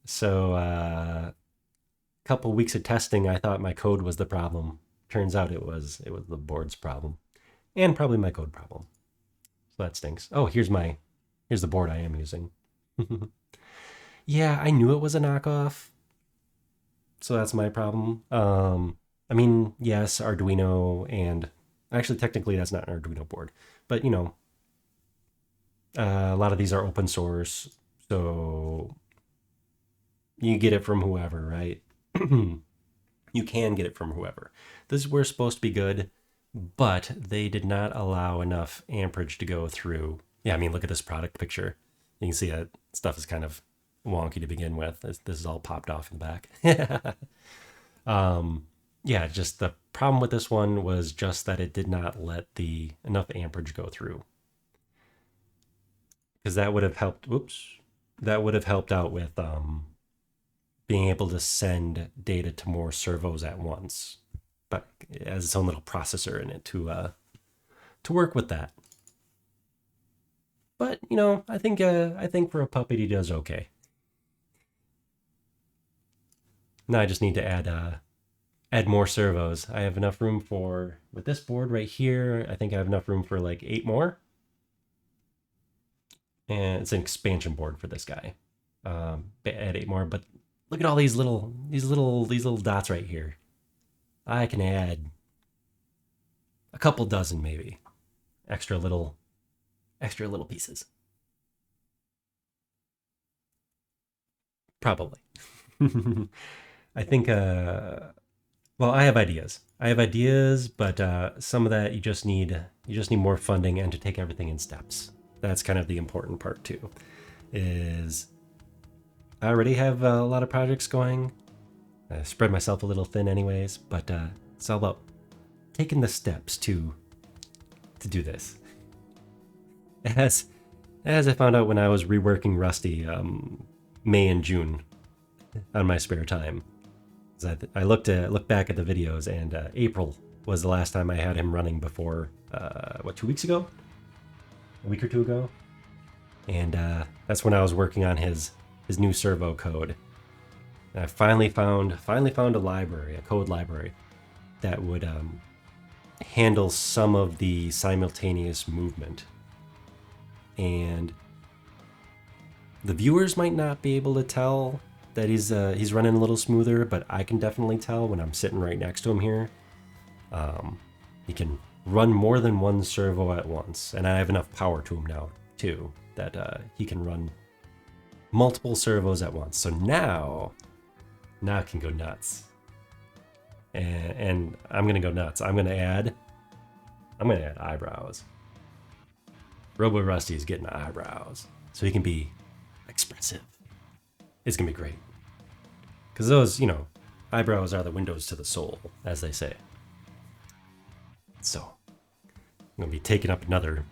So a couple weeks of testing, I thought my code was the problem. Turns out it was the board's problem, and probably my code problem. So that stinks. Oh, here's the board I am using. Yeah, I knew it was a knockoff, so that's my problem. I mean, yes, Arduino, and actually technically that's not an Arduino board, but a lot of these are open source, so you get it from whoever, right? You can get it from whoever. This were supposed to be good, but they did not allow enough amperage to go through. Yeah, I mean, look at this product picture. You can see that stuff is kind of wonky to begin with. This is all popped off in the back. Yeah, just the problem with this one was just that it did not let enough amperage go through. Because that would have helped, that would have helped out with being able to send data to more servos at once. But it has its own little processor in it to work with that. But I think for a puppet he does okay. Now I just need to add more servos. I have enough room with this board right here. I think I have enough room for like 8 more. And it's an expansion board for this guy. Add 8 more, but look at all these little dots right here. I can add a couple dozen maybe. Extra little pieces. Probably. I think well, I have ideas. But some of that you just need more funding and to take everything in steps. That's kind of the important part too. Is I already have a lot of projects going. I spread myself a little thin anyways, but it's all about taking the steps to do this. As I found out when I was reworking Rusty May and June on my spare time. I looked back at the videos, and April was the last time I had him running before 2 weeks ago? A week or two ago? And that's when I was working on his new servo code. And I finally found a library, a code library, that would handle some of the simultaneous movement. And the viewers might not be able to tell that he's running a little smoother, but I can definitely tell when I'm sitting right next to him here. He can run more than one servo at once, and I have enough power to him now too that he can run multiple servos at once. So now it can go nuts, and I'm gonna go nuts. I'm gonna add eyebrows. Robo Rusty is getting eyebrows, so he can be expressive. It's gonna be great. Because those, eyebrows are the windows to the soul, as they say. So, I'm gonna be taking up another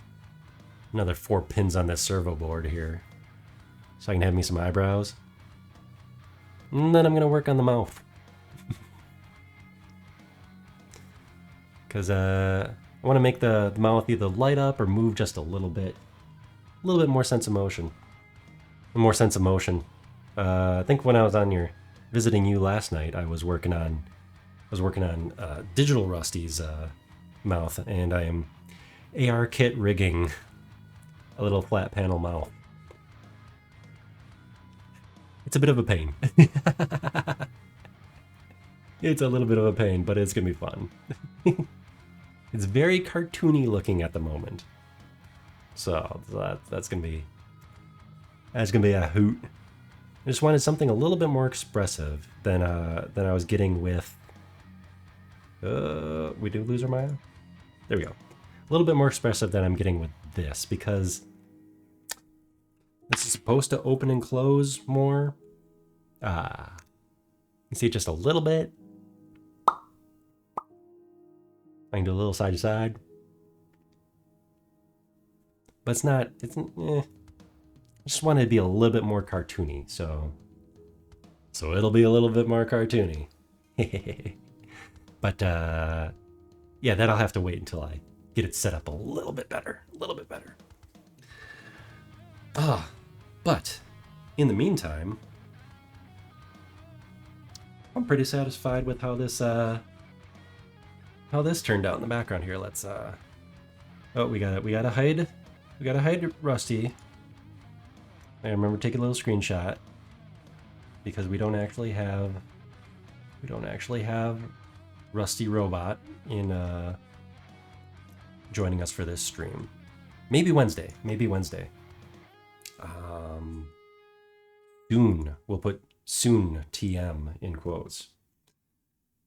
4 pins on this servo board here, so I can have me some eyebrows. And then I'm going to work on the mouth. Because I want to make the mouth either light up or move just a little bit. A little bit more sense of motion. More sense of motion. I think when I was on your visiting you last night, I was working on Digital Rusty's mouth, and I am AR kit rigging a little flat panel mouth. It's a bit of a pain. It's a little bit of a pain, but it's gonna be fun. It's very cartoony looking at the moment, so that's gonna be a hoot. I just wanted something a little bit more expressive than I was getting with. We do lose our Maya? There we go. A little bit more expressive than I'm getting with this, because this is supposed to open and close more. You see it just a little bit. I can do a little side to side. But it's not, I just wanted to be a little bit more cartoony, so it'll be a little bit more cartoony. But yeah, that'll have to wait until I get it set up a little bit better. But in the meantime, I'm pretty satisfied with how this turned out in the background here. Let's oh, we gotta hide Rusty. I remember taking a little screenshot because we don't actually have Rusty Robot in joining us for this stream. Maybe Wednesday. Soon. We'll put soon TM in quotes.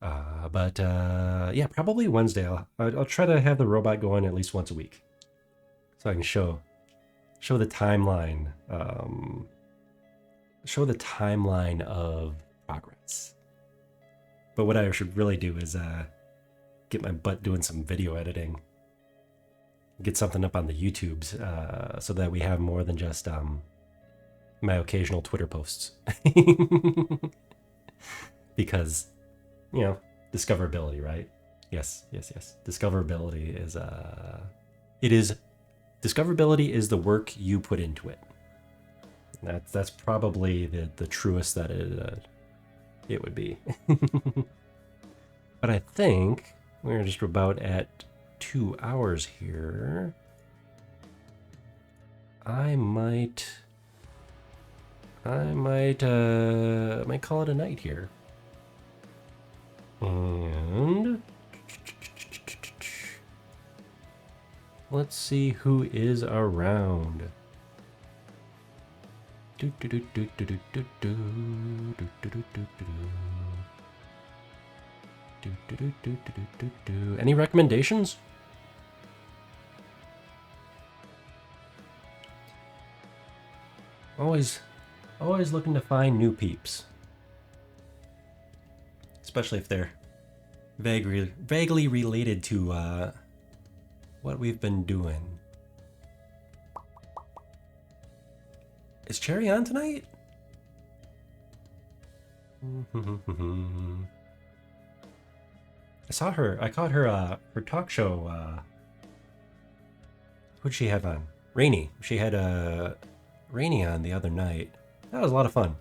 But yeah, probably Wednesday. I'll try to have the robot going at least once a week, so I can show the timeline. Show the timeline of progress. But what I should really do is get my butt doing some video editing. Get something up on the YouTubes so that we have more than just my occasional Twitter posts. Because, you know, discoverability, right? Yes. Discoverability is discoverability is the work you put into it. That's probably the truest that it would be. But I think we're just about at 2 hours here. I might call it a night here. And let's see who is around. Any recommendations? Always looking to find new peeps. Especially if they're vaguely related to what we've been doing. Is Cherry on tonight? I caught her talk show. Who'd she have on? Rainy. She had Rainy on the other night. That was a lot of fun.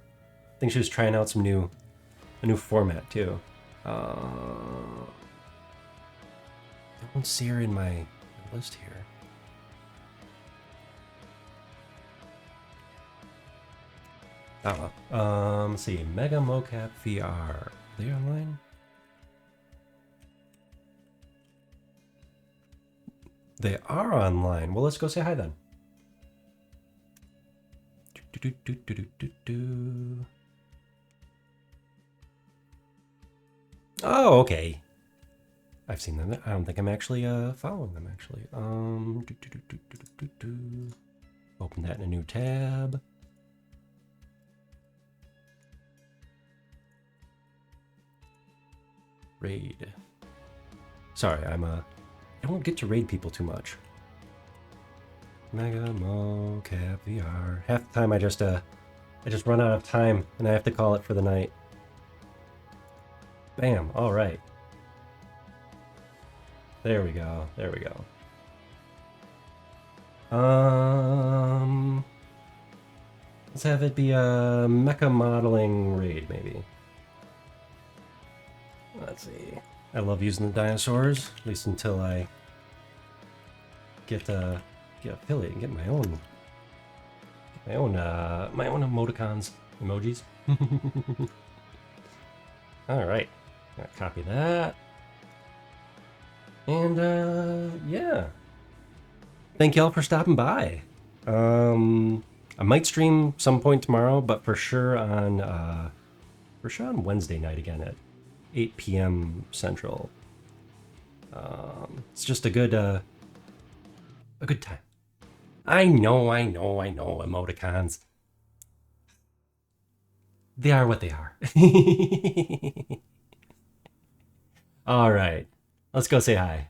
I think she was trying out a new format too. I don't see her in my list here. Oh well. Let's see. Mega Mocap VR. Are they online? They are online. Well, let's go say hi then. Oh, okay. I've seen them. I don't think I'm actually following them actually. Open that in a new tab. Raid. Sorry, I don't get to raid people too much. Mega Mocap VR. Half the time I just I just run out of time and I have to call it for the night. Bam, all right. There we go, there we go. Let's have it be a Mecha Modeling raid, maybe. Let's see. I love using the dinosaurs, at least until I get affiliate and get my own emoticons, emojis. All right, gotta copy that. And yeah, thank y'all for stopping by. I might stream some point tomorrow, but for sure on Wednesday night again at 8 p.m. Central. It's just a good time. I know, emoticons. They are what they are. All right, let's go say hi.